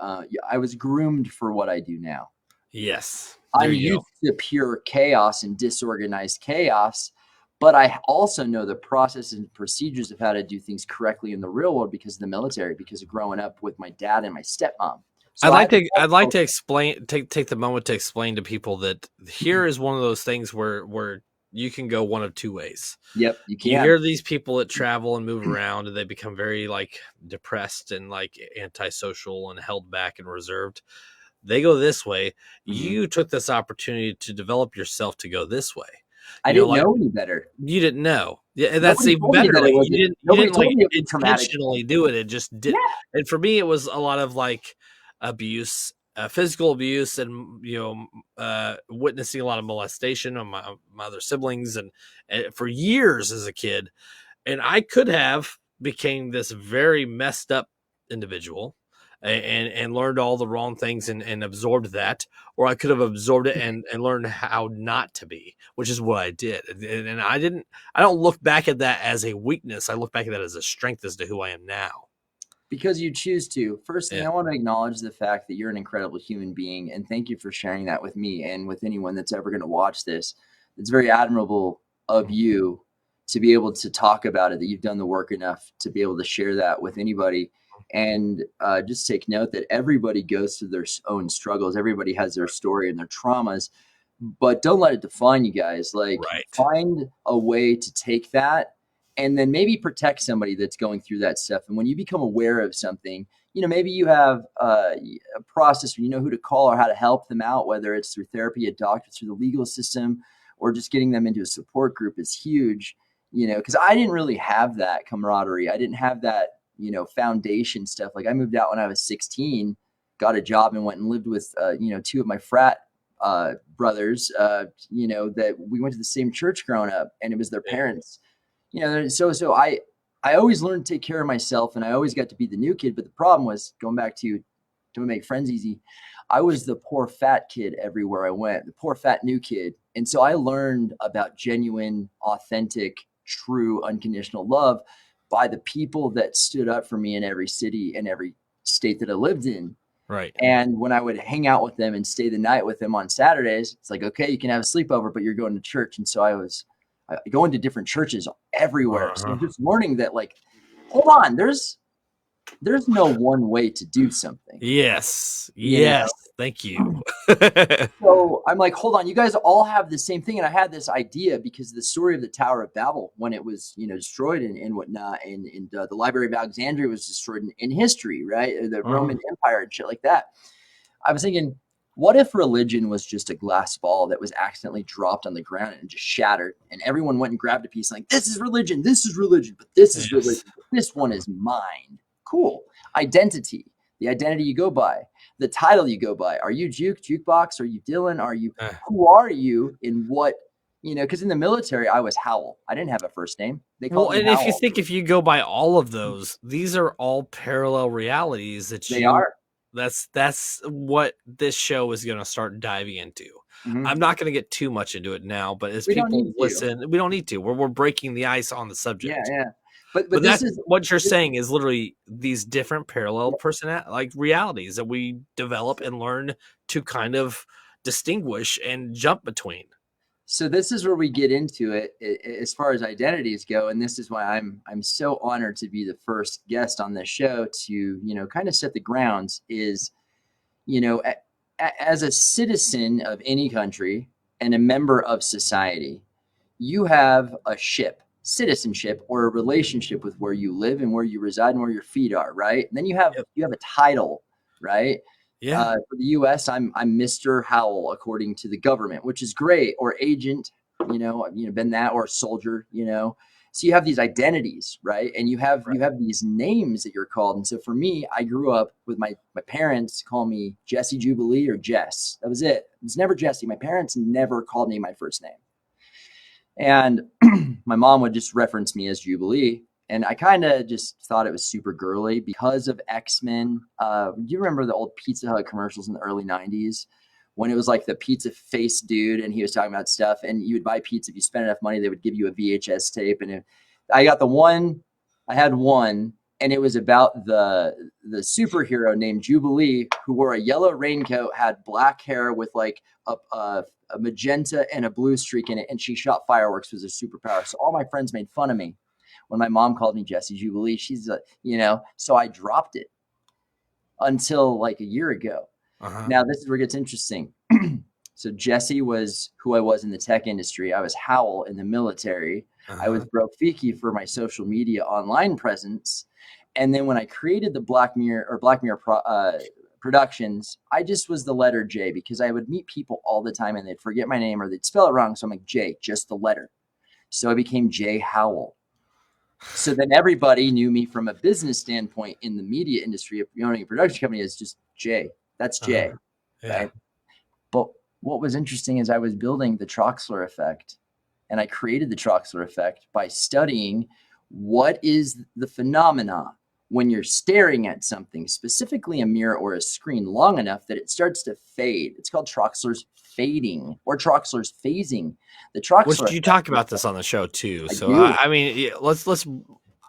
I was groomed for what I do now.
Yes.
I'm used to pure chaos and disorganized chaos, but I also know the process and procedures of how to do things correctly in the real world because of the military, because of growing up with my dad and my stepmom. So
I'd like to explain, take the moment to explain to people that here is one of those things where you can go one of two ways.
Yep, you can.
You hear these people that travel and move around and they become very like depressed and like antisocial and held back and reserved. They go this way. You took this opportunity to develop yourself to go this way.
I didn't know any better.
You didn't know. Yeah, and that's even better. Like, you didn't like intentionally do it. It just did.
Yeah.
And for me, it was a lot of like abuse, physical abuse, and witnessing a lot of molestation on my other siblings, and for years as a kid. And I could have became this very messed up individual and learned all the wrong things and absorbed that, or I could have absorbed it and learned how not to be, which is what I did. And I don't look back at that as a weakness. I look back at that as a strength as to who I am now.
Because you choose to. First thing, I want to acknowledge the fact that you're an incredible human being, and thank you for sharing that with me and with anyone that's ever going to watch this. It's very admirable of you to be able to talk about it, that you've done the work enough to be able to share that with anybody. And just take note that everybody goes through their own struggles. Everybody has their story and their traumas, but don't let it define you guys. Like, find a way to take that and then maybe protect somebody that's going through that stuff. And when you become aware of something, maybe you have a process where you know who to call or how to help them out, whether it's through therapy, a doctor, through the legal system, or just getting them into a support group is huge, because I didn't really have that camaraderie. I didn't have that, foundation stuff. Like I moved out when I was 16, got a job and went and lived with, two of my frat brothers, that we went to the same church growing up, and it was their parents. So I always learned to take care of myself, and I always got to be the new kid. But the problem was, going back to don't make friends easy, I was the poor fat kid everywhere I went, the poor fat new kid. And so I learned about genuine, authentic, true, unconditional love by the people that stood up for me in every city and every state that I lived in.
Right.
And when I would hang out with them and stay the night with them on Saturdays, it's like, okay, you can have a sleepover, but you're going to church. And so I going to different churches everywhere. So I'm just learning that, like, hold on, there's there's no one way to do something,
Yes.
you know?
Yes. Thank you.
So I'm like, hold on, you guys all have the same thing. And I had this idea because the story of the Tower of Babel, when it was, destroyed and whatnot, and the Library of Alexandria was destroyed in history, right? The Roman Empire and shit like that. I was thinking, what if religion was just a glass ball that was accidentally dropped on the ground and just shattered, and everyone went and grabbed a piece like, this is religion, but this is religion,
Yes.
but this one is mine. Cool. Identity, the identity you go by, the title you go by. Are you Jukebox? Are you Dylan? Are you,
Uh,
who are you in what, because in the military, I was Howell. I didn't have a first name. They called
Well,
me
and if you
Howell.
think if you go by all of those, these are all parallel realities that
They
you
are.
that's what this show is going to start diving into. I'm
Mhm.
not going to get too much into it now, but as
We don't
people
need to.
listen, we don't need to. We're breaking the ice on the
Yeah,
subject.
yeah. But
But
this
that's
is,
what you're saying is literally these different parallel like realities that we develop
yeah.
and learn to kind of distinguish and jump between.
So this is where we get into it as far as identities go, and this is why I'm so honored to be the first guest on this show to kind of set the grounds. Is as a citizen of any country and a member of society, you have a ship, citizenship, or a relationship with where you live and where you reside and where your feet are, right? And then
Yep.
you have a title, right?
Yeah.
For the U.S., I'm Mr. Howell according to the government, which is great, or agent, been that, or soldier, So you have these identities, right? And you have these names that you're called. And so for me, I grew up with my parents call me Jesse Jubilee or Jess. That was it. It was never Jesse. My parents never called me my first name. And my mom would just reference me as Jubilee. And I kind of just thought it was super girly because of X-Men. Do you remember the old Pizza Hut commercials in the early 90s when it was like the pizza face dude and he was talking about stuff, and you would buy pizza if you spent enough money, they would give you a VHS tape. And I got I had one, and it was about the superhero named Jubilee who wore a yellow raincoat, had black hair with like a magenta and a blue streak in it, and she shot fireworks was her superpower. So all my friends made fun of me when my mom called me Jesse Jubilee. So I dropped it until like a year ago.
Uh-huh.
Now this is where it gets interesting. So Jesse was who I was in the tech industry. I was Howell in the military. I was
Uh-huh.
Brofiki for my social media online presence. And then when I created the Black Mirror Productions, I just was the letter J because I would meet people all the time and they'd forget my name or they'd spell it wrong. So I'm like, J, just the letter. So I became J Howell. So then everybody knew me from a business standpoint in the media industry of owning a production company as just J. That's
Uh-huh.
J,
Yeah.
right? But what was interesting is I was building the Troxler Effect, and I created the Troxler Effect by studying what is the phenomena when you're staring at something, specifically a mirror or a screen, long enough that it starts to fade. It's called Troxler's fading or Troxler's phasing. The Troxler
Which you
Effect
talk
is
about this on the show too.
I
So
do.
I mean, yeah, let's.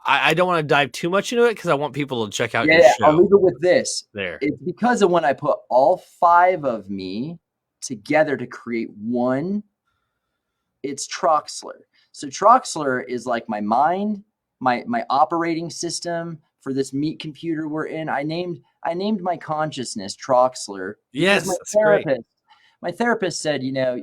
I don't want to dive too much into it because I want people to check out
Yeah,
your
yeah, I'll leave
show
it with this.
there.
It's because of when I put all five of me together to create one, it's Troxler. So Troxler is like my mind, my operating system for this meat computer we're in. I named my consciousness Troxler because
Yes, that's great.
my therapist said,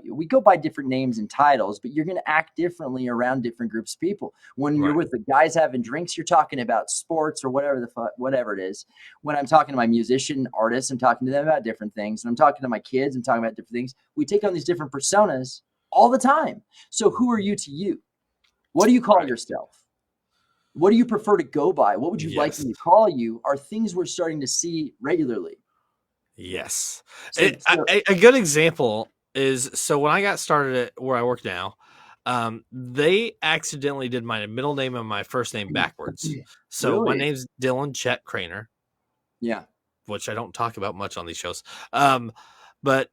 we go by different names and titles, but you're going to act differently around different groups of people. When you're
Right.
with the guys having drinks, you're talking about sports or whatever it is. When I'm talking to my musician artists, I'm talking to them about different things. When I'm talking to my kids, I'm talking about different things. We take on these different personas all the time. So who are you to you? What do you call
Right.
yourself? What do you prefer to go by? What would you like
Yes.
me to call you? Are things we're starting to see regularly.
Yes.
So
A good example is so when I got started at where I work now, they accidentally did my middle name and my first name backwards. So my
really,
name's Dylan Chet Craner,
yeah,
which I don't talk about much on these shows. Um, but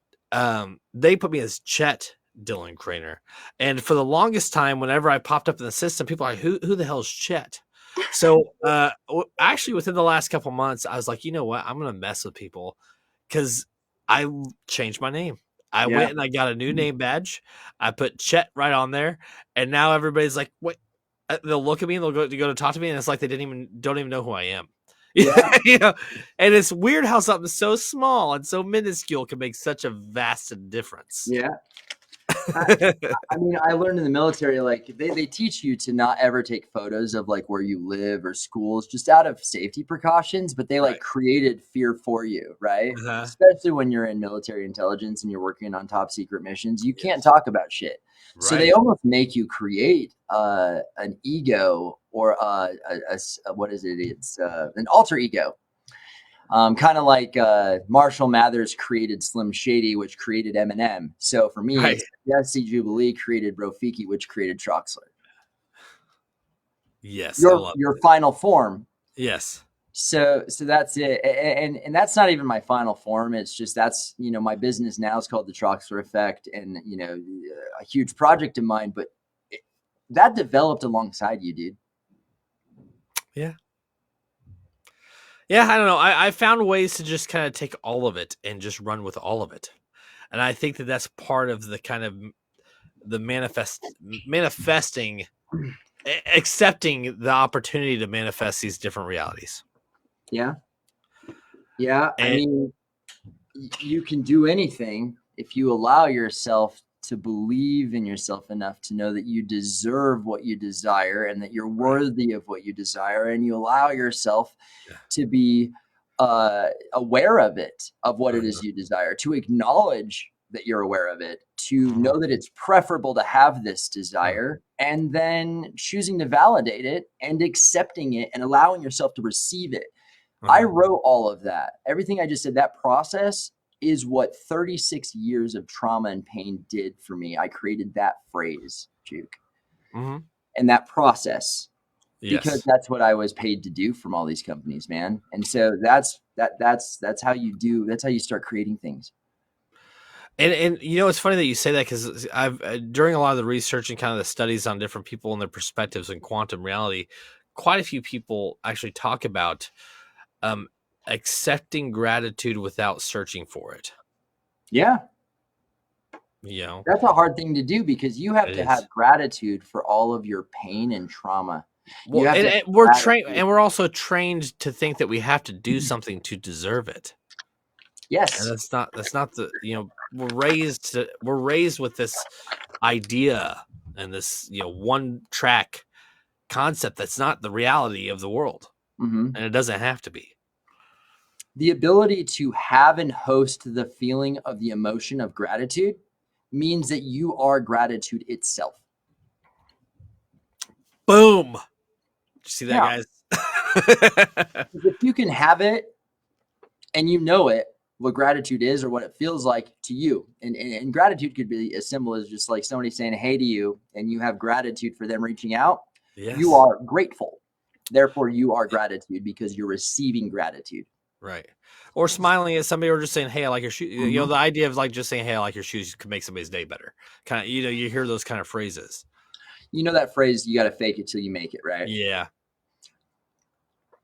they put me as Chet Dylan Craner, and for the longest time, whenever I popped up in the system, people are like, "Who the hell is Chet?" So actually, within the last couple months, I was like, you know what, I'm gonna mess with people because I changed my name. I
yeah.
went and I got a new name badge. I put Chet right on there, and now everybody's like, "What?" They'll look at me and they'll go to talk to me, and it's like they don't even know who I am.
Yeah,
You know, and it's weird how something so small and so minuscule can make such a vast difference.
yeah. I mean, I learned in the military, like they teach you to not ever take photos of like where you live or schools, just out of safety precautions. But they like
Right.
created fear for you, right?
Uh-huh.
Especially when you're in military intelligence and you're working on top secret missions, you can't
Yes.
talk about shit. So they
Right.
almost make you create an ego or what is it? It's an alter ego. Kind of like Marshall Mathers created Slim Shady, which created Eminem. So for me,
Right.
it's Jesse Jubilee created Brofiki, which created Troxler.
Yes, I
Your
love
your
it.
final form.
Yes.
So that's it, and that's not even my final form. It's just that's my business now is called the Troxler Effect, and a huge project of mine, but it, that developed alongside you, dude.
Yeah. Yeah, I don't know. I found ways to just kind of take all of it and just run with all of it. And I think that that's part of the kind of the manifesting, accepting the opportunity to manifest these different realities.
Yeah, yeah. I
And
mean, you can do anything if you allow yourself to believe in yourself enough to know that you deserve what you desire and that you're
right.
worthy of what you desire, and you allow yourself
Yeah.
to be aware of it, of what it is
Uh-huh.
you desire, to acknowledge that you're aware of it, to
Uh-huh.
know that it's preferable to have this
Uh-huh.
desire, and then choosing to validate it and accepting it and allowing yourself to receive it. I
Uh-huh.
wrote all of that. Everything I just said, that process is what 36 years of trauma and pain did for me. I created that phrase, Juke,
Mhm.
and that process because
Yes.
that's what I was paid to do from all these companies, man. And so that's how you do. That's how you start creating things.
And it's funny that you say that because I've during a lot of the research and kind of the studies on different people and their perspectives in quantum reality, quite a few people actually talk about um, accepting gratitude without searching for it.
Yeah,
You know,
that's a hard thing to do because you have
it
to have
is.
gratitude for all of your pain and trauma. You
Well,
have to have
and we're trained,
gratitude.
and we're also trained to think that we have to do something to deserve it, and
Yes.
that's not the we're raised with this idea and this one track concept that's not the reality of the world,
Hmm.
and it doesn't have to be.
The ability to have and host the feeling of the emotion of gratitude means that you are gratitude itself.
Boom! Did you see that,
Yeah.
guys?
If you can have it and you know it, what gratitude is or what it feels like to you. And gratitude could be as simple as just like somebody saying hey to you and you have gratitude for them reaching out. You
Yes.
are grateful. Therefore, you are gratitude because you're receiving gratitude.
Right. Or smiling at somebody or just saying, "Hey, I like your shoes."
Mhm.
The idea of like just saying, "Hey, I like your shoes," could make somebody's day better. Kind of, you hear those kind of phrases.
You know that phrase, you got to fake it till you make it, right?
Yeah.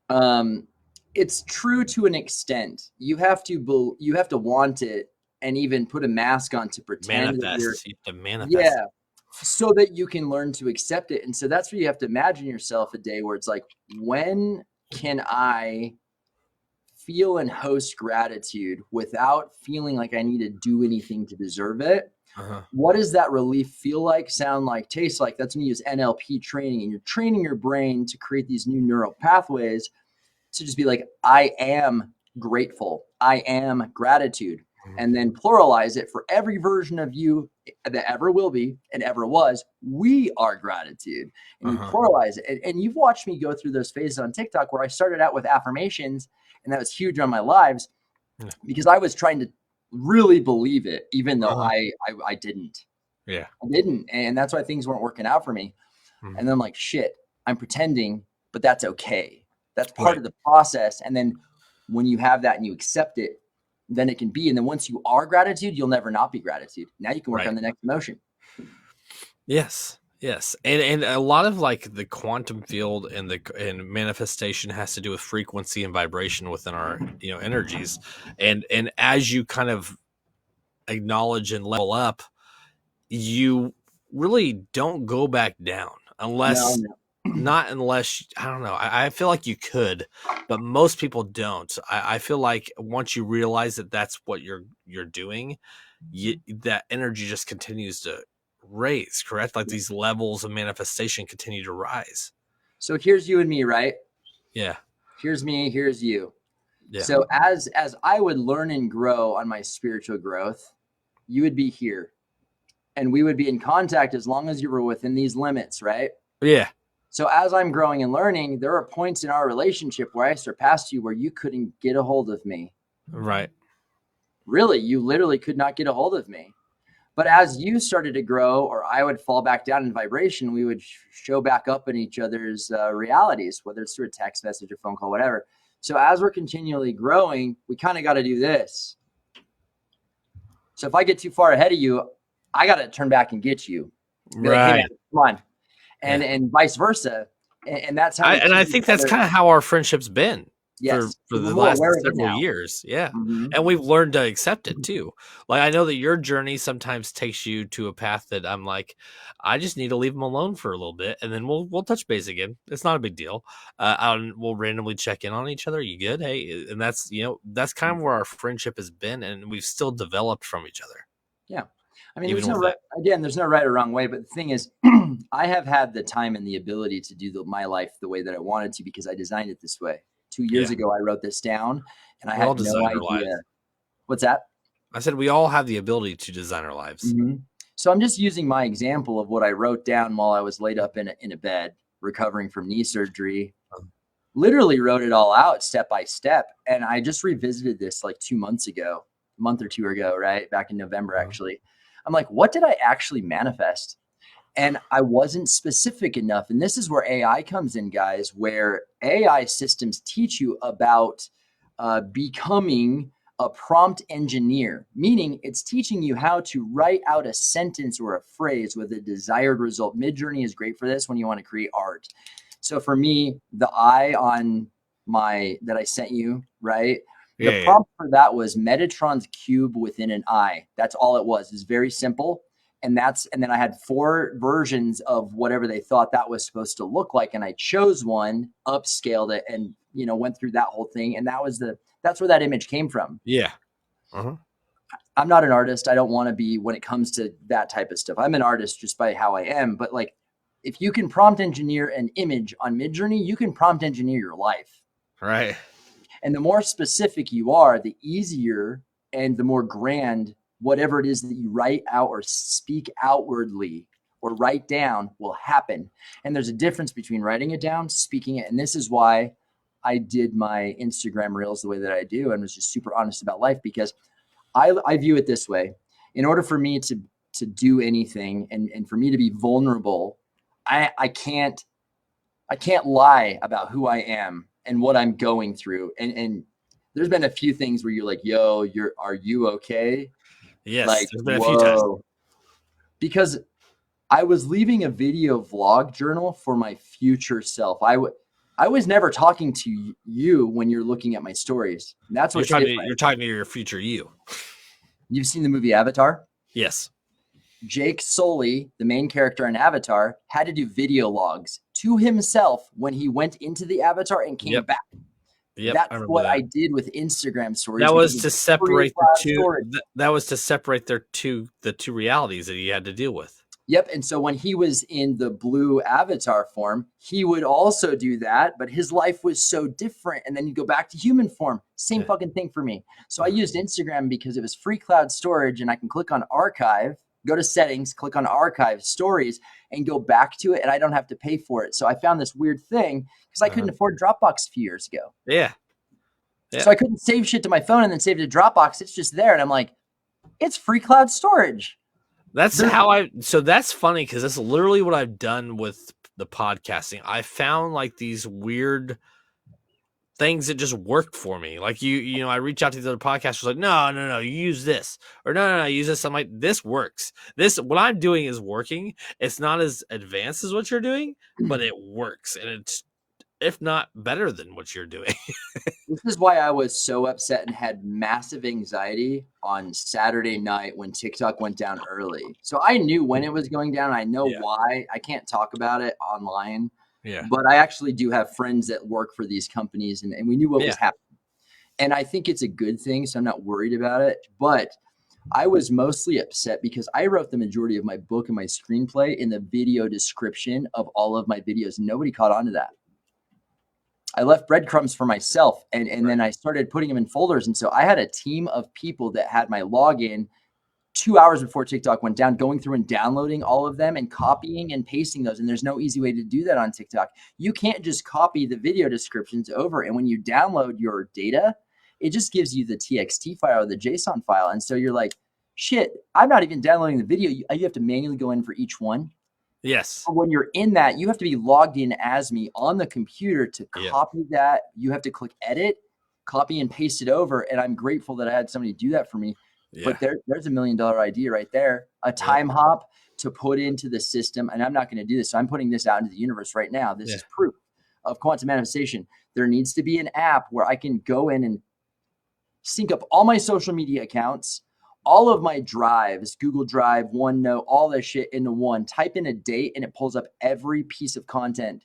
um it's true to an extent. You have to want it and even put a mask on to pretend that you're,
Manifest. You have to manifest
yeah,
it.
so that you can learn to accept it. And so that's where you have to imagine yourself a day where it's like, when can I feel and host gratitude without feeling like I need to do anything to deserve it?
Uh-huh.
What does that relief feel like, sound like, taste like? That's when you use NLP training and you're training your brain to create these new neural pathways to just be like, I am grateful. I am gratitude.
Mhm.
And then pluralize it for every version of you that ever will be and ever was. We are gratitude. And you
Uh-huh.
pluralize it. And you've watched me go through those phases on TikTok where I started out with affirmations, and that was huge on my lives
Yeah.
because I was trying to really believe it, even though
Uh-huh.
I didn't.
Yeah.
I didn't. And that's why things weren't working out for me.
Mhm.
And then I'm like, shit, I'm pretending, but that's okay. That's part
Right.
of the process. And then when you have that and you accept it, then it can be. And then once you are gratitude, you'll never not be gratitude. Now you can work
Right.
on the next emotion.
Yes. Yes. And a lot of like the quantum field and manifestation has to do with frequency and vibration within our energies. And as you kind of acknowledge and level up, you really don't go back down
No,
unless
no.
not unless I don't know. I feel like you could, but most people don't. I feel like once you realize that that's what you're doing, that energy just continues to raise. Correct? Like these levels of manifestation continue to rise.
So here's you and me, right?
Yeah.
Here's me, here's you.
Yeah.
So as I would learn and grow on my spiritual growth, you would be here and we would be in contact as long as you were within these limits, right?
Yeah.
So as I'm growing and learning, there are points in our relationship where I surpassed you where you couldn't get a hold of me.
Right.
Really, you literally could not get a hold of me. But as you started to grow, or I would fall back down in vibration, we would show back up in each other's realities, whether it's through a text message or phone call, whatever. So as we're continually growing, we kind of got to do this. So if I get too far ahead of you, I got to turn back and get you. Be like, hey, man, come on. And vice versa. And that's how
I think that's kind of how our friendship's been
yes,
for the
more
last
aware of it
several
now.
years. Yeah.
Mm-hmm.
And we've learned to accept it too. Like I know that your journey sometimes takes you to a path that I'm like, I just need to leave them alone for a little bit and then we'll touch base again. It's not a big deal. We'll randomly check in on each other. You good? Hey, and that's that's kind of where our friendship has been, and we've still developed from each other.
Yeah. I mean,
Even
there's no
with
right,
that.
again, there's no right or wrong way, but the thing is, I have had the time and the ability to do my life the way that I wanted to because I designed it this way. 2 years
Yeah.
ago, I wrote this down and I
We all
had no
design our
idea.
lives.
What's that?
I said we all have the ability to design our lives.
Mm-hmm. So I'm just using my example of what I wrote down while I was laid up in a bed, recovering from knee surgery. Literally wrote it all out step by step. And I just revisited this like 2 months ago, a month or two ago, right? Back in November, actually. I'm like, what did I actually manifest? And I wasn't specific enough. And this is where AI comes in, guys, where AI systems teach you about becoming a prompt engineer, meaning it's teaching you how to write out a sentence or a phrase with a desired result. Midjourney is great for this when you want to create art. So for me, the eye on that I sent you, right? The prompt for that was Metatron's cube within an eye. That's all it was. It's very simple. And then I had 4 versions of whatever they thought that was supposed to look like. And I chose one, upscaled it, and went through that whole thing. And that's where that image came from.
Yeah. Uh-huh.
I'm not an artist. I don't want to be when it comes to that type of stuff. I'm an artist just by how I am. But like, if you can prompt engineer an image on Midjourney, you can prompt engineer your life.
Right.
And the more specific you are, the easier and the more grand whatever it is that you write out or speak outwardly or write down will happen. And there's a difference between writing it down, speaking it. And this is why I did my Instagram reels the way that I do and was just super honest about life, because I view it this way. In order for me to do anything and for me to be vulnerable, I can't lie about who I am and what I'm going through. And there's been a few things where you're like, yo, are you okay?
Yes,
Like,
there's been a few times.
Because I was leaving a video vlog journal for my future self. I was never talking to you when you're looking at my stories. And that's what's different.
You're talking to your future you.
You've seen the movie Avatar?
Yes.
Jake Sully, the main character in Avatar, had to do video logs to himself when he went into the Avatar and came back.
Yep,
that's what I did with Instagram stories.
That was to separate the two. That was to separate the two realities that he had to deal with.
Yep. And so when he was in the blue avatar form, he would also do that, but his life was so different. And then you go back to human form. Same fucking thing for me. So I used Instagram because it was free cloud storage and I can click on archive, go to settings, click on archive stories and go back to it. And I don't have to pay for it. So I found this weird thing because I couldn't afford Dropbox a few years ago.
Yeah.
So I couldn't save shit to my phone and then save it to Dropbox. It's just there. And I'm like, it's free cloud storage.
That's so that's funny because that's literally what I've done with the podcasting. I found like these weird things that just worked for me. Like I reach out to these other podcasters like, no, you use this. Or no, use this. I'm like, this works. What I'm doing is working. It's not as advanced as what you're doing, but it works. And it's, if not better than what you're doing.
This is why I was so upset and had massive anxiety on Saturday night when TikTok went down early. So I knew when it was going down. I know why. I can't talk about it online,
Yeah.
but I actually do have friends that work for these companies, and we knew what was
Yeah.
happening. And I think it's a good thing, so I'm not worried about it. But I was mostly upset because I wrote the majority of my book and my screenplay in the video description of all of my videos. Nobody caught on to that. I left breadcrumbs for myself, and
Right.
then I started putting them in folders. And so I had a team of people that had my login 2 hours before TikTok went down, going through and downloading all of them and copying and pasting those. And there's no easy way to do that on TikTok. You can't just copy the video descriptions over. And when you download your data, it just gives you the TXT file or the JSON file. And so you're like, shit, I'm not even downloading the video. You have to manually go in for each one.
Yes.
When you're in that, you have to be logged in as me on the computer to
Yeah.
copy that. You have to click edit, copy and paste it over. And I'm grateful that I had somebody do that for me.
Yeah.
But there's $1 million idea right there. A time hop to put into the system. And I'm not going to do this. So I'm putting this out into the universe right now. This is proof of quantum manifestation. There needs to be an app where I can go in and sync up all my social media accounts, all of my drives, Google Drive, OneNote, all that shit into one. Type in a date and it pulls up every piece of content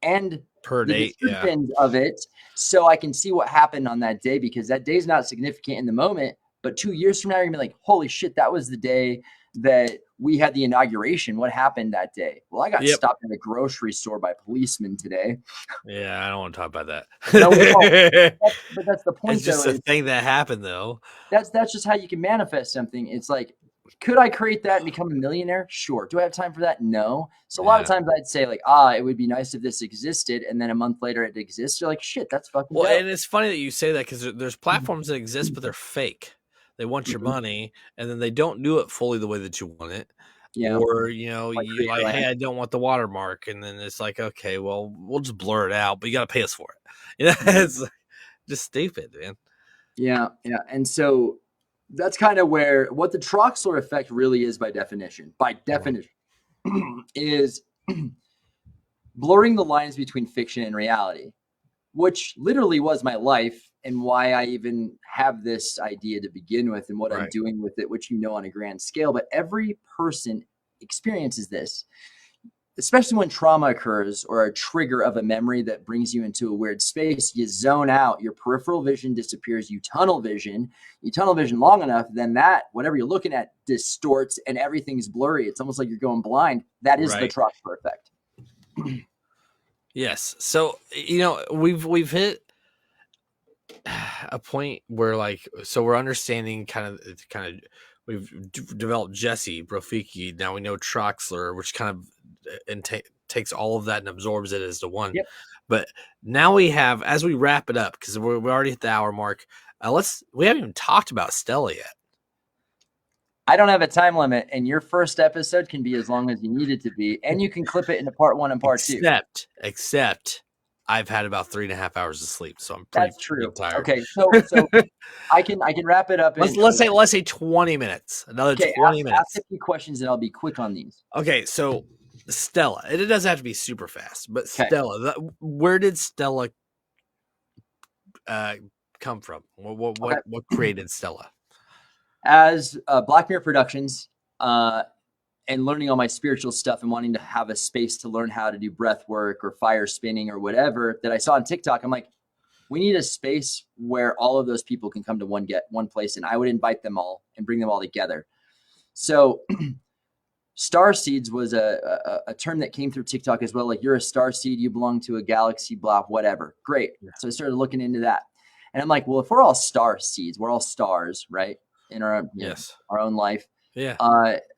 and
Per
the
date. Yeah.
descriptions of it, so I can see what happened on that day, because that day is not significant in the moment. But 2 years from now, you're gonna be like, holy shit, that was the day that we had the inauguration. What happened that day? Well, I got stopped at a grocery store by policemen today.
Yeah, I don't want to talk about that.
No, we won't. But that's the point,
It's just
though.
a thing that happened, though.
That's just how you can manifest something. It's like, could I create that and become a millionaire? Sure. Do I have time for that? No. So a lot of times I'd say like, it would be nice if this existed, and then a month later it exists. You're like, shit, that's fucking dope.
And it's funny that you say that, because there's platforms that exist, but they're fake. They want your money, and then they don't do it fully the way that you want it.
Yeah.
Or, you're like,
Creatorland.
hey, I don't want the watermark. And then it's like, okay, well, we'll just blur it out, but you got to pay us for it. It's just stupid, man.
Yeah. Yeah. And so that's kind of what the Troxler effect really is by definition. Is blurring the lines between fiction and reality, which literally was my life and why I even have this idea to begin with and what I'm doing with it, which on a grand scale. But every person experiences this, especially when trauma occurs or a trigger of a memory that brings you into a weird space. You zone out, your peripheral vision disappears, you tunnel vision long enough, then that, whatever you're looking at, distorts and everything's blurry. It's almost like you're going blind. That is the Troxler effect.
Yes. So, we've hit a point where, like, so we're understanding we've developed Jesse, Brofiki. Now we know Troxler, which kind of takes all of that and absorbs it as the one.
Yep.
But now we have, as we wrap it up, because we already hit the hour mark, we haven't even talked about Stella yet.
I don't have a time limit, and your first episode can be as long as you need it to be, and you can clip it into part 1 and part 2.
Except I've had about 3.5 hours of sleep, so I'm pretty tired.
Okay, so I can wrap it up.
Let's say 20 minutes. Another 20 minutes.
Ask a few questions, and I'll be quick on these.
Okay, so Stella. It doesn't have to be super fast, but Stella. Where did Stella come from? What created Stella?
As Black Mirror Productions, and learning all my spiritual stuff and wanting to have a space to learn how to do breath work or fire spinning or whatever that I saw on TikTok, I'm like, we need a space where all of those people can come to one place, and I would invite them all and bring them all together. So star seeds was a term that came through TikTok as well. Like, you're a star seed, you belong to a galaxy, blah, whatever. Great. Yeah. So I started looking into that, and I'm like, well, if we're all star seeds, we're all stars, right? In our our own life.
Yeah.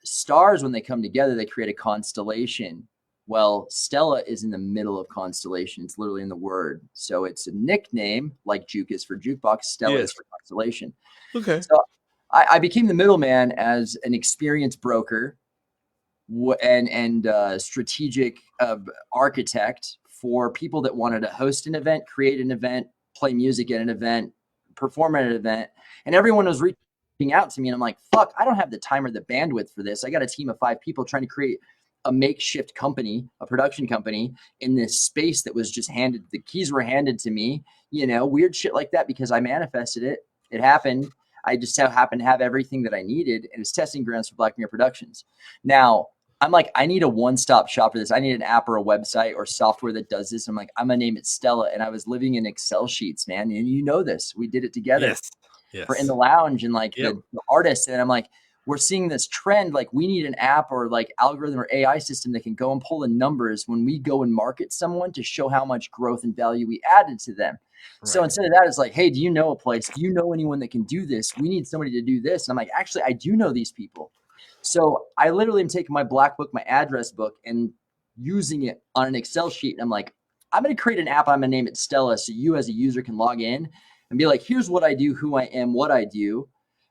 Stars, when they come together, they create a constellation. Well, Stella is in the middle of constellation. It's literally in the word. So it's a nickname, like Juke is for jukebox, Stella is for constellation.
Okay.
So I became the middleman as an experienced broker and strategic architect for people that wanted to host an event, create an event, play music at an event, perform at an event. And everyone was reaching out to me, and I'm like, fuck, I don't have the time or the bandwidth for this. I got a team of 5 people trying to create a makeshift company, a production company in this space that was just the keys were handed to me, weird shit like that, because I manifested it. It happened. I just happened to have everything that I needed, and it's testing grounds for Black Mirror Productions. Now, I'm like, I need a one-stop shop for this. I need an app or a website or software that does this. I'm like, I'm gonna name it Stella. And I was living in Excel sheets, man. And you know this. We did it together
Yes.
for in the
Yes.
lounge and like
Yep.
the artists. And I'm like, we're seeing this trend. Like we need an app or like algorithm or AI system that can go and pull the numbers when we go and market someone to show how much growth and value we added to them. So
Right.
instead of that, it's like, hey, do you know a place? Do you know anyone that can do this? We need somebody to do this. And I'm like, actually, I do know these people. So I literally am taking my black book, my address book, and using it on an Excel sheet. And I'm like, I'm going to create an app. I'm going to name it Stella. So you as a user can log in and be like, here's what I do, who I am, what I do.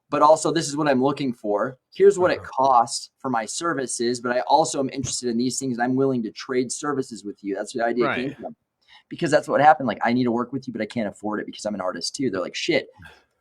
But also, this is what I'm looking for. Here's what it costs for my services. But I also am interested in these things and I'm willing to trade services with you. That's where the idea
Right.
came from. Because that's what happened. Like, I need to work with you, but I can't afford it because I'm an artist too. They're like, shit,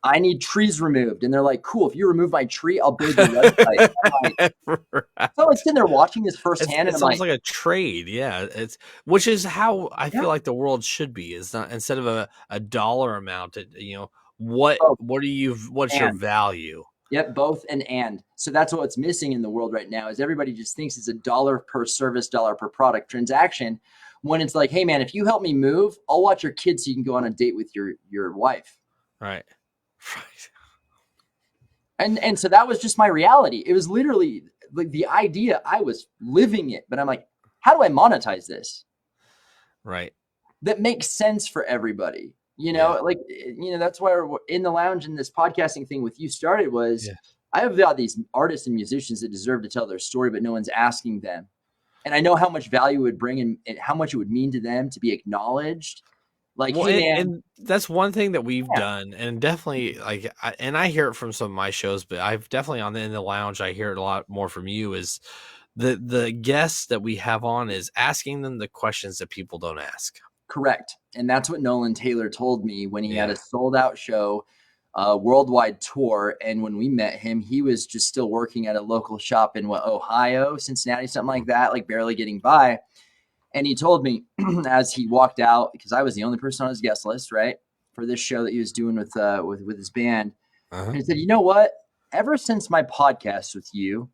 I need trees removed. And they're like, cool, if you remove my tree, I'll build your website. I'm like,
Right.
so I'm like sitting there watching this
It's
firsthand, and I'm
it's almost
like,
like a trade, yeah. It's which is how I
yeah,
feel like the world should be. Is not instead of a dollar amount,
both
what do you what's your
and
value?
yep, both and. So that's what's missing in the world right now is everybody just thinks it's a dollar per service, dollar per product transaction. When it's like, hey man, if you help me move, I'll watch your kids so you can go on a date with your wife.
Right. Right.
And so that was just my reality. It was literally like the idea. I was living it, but I'm like, how do I monetize this?
Right.
That makes sense for everybody.
Yeah.
Like, that's why we're in the lounge and this podcasting thing with you started was
Yeah.
I have got these artists and musicians that deserve to tell their story, but no one's asking them. And I know how much value it would bring and how much it would mean to them to be acknowledged. Like,
Well,
hey, man,
and that's one thing that we've
yeah,
done, and definitely and I hear it from some of my shows, but I've definitely on the in the lounge. I hear it a lot more from you. Is the guests that we have on is asking them the questions that people don't ask.
correct. And that's what Nolan Taylor told me when he had
Yeah.
a sold out show, worldwide tour. And when we met him, he was just still working at a local shop in Ohio, Cincinnati, something like that, like barely getting by. And he told me as he walked out, because I was the only person on his guest list, right, for this show that he was doing with his band.
Uh-huh.
And he said, you know what? Ever since my podcast with you,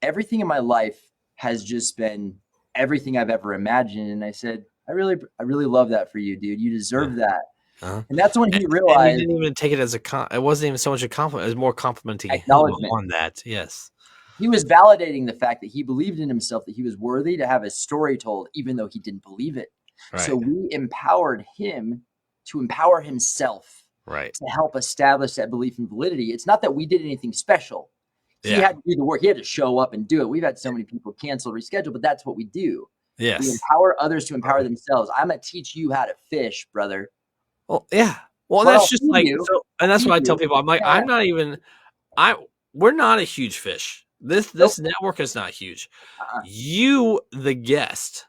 everything in my life has just been everything I've ever imagined. And I said, I really love that for you, dude. You
Yeah.
deserve that.
Uh-huh.
And that's when he
And you
realized
didn't even take it as it wasn't even so much a compliment. It was more complimenting him
acknowledgement.
on that. Yes.
He was validating the fact that he believed in himself, that he was worthy to have his story told, even though he didn't believe it. So
Right.
we empowered him to empower himself
Right.
to help establish that belief and validity. It's not that we did anything special. He
Yeah.
had to do the work. He had to show up and do it. We've had so many people cancel, reschedule, but that's what we do. We
Yes.
empower others to empower themselves. I'm going to teach you how to fish, brother.
Well, yeah. Well,
But
that's
I'll
just
feed
like
you.
so,
I'll
and that's
feed
what I tell
you.
people. I'm like,
Yeah.
I'm not even. I we're not a huge fish. This
Nope.
network is not huge.
Uh-uh.
You, the guest,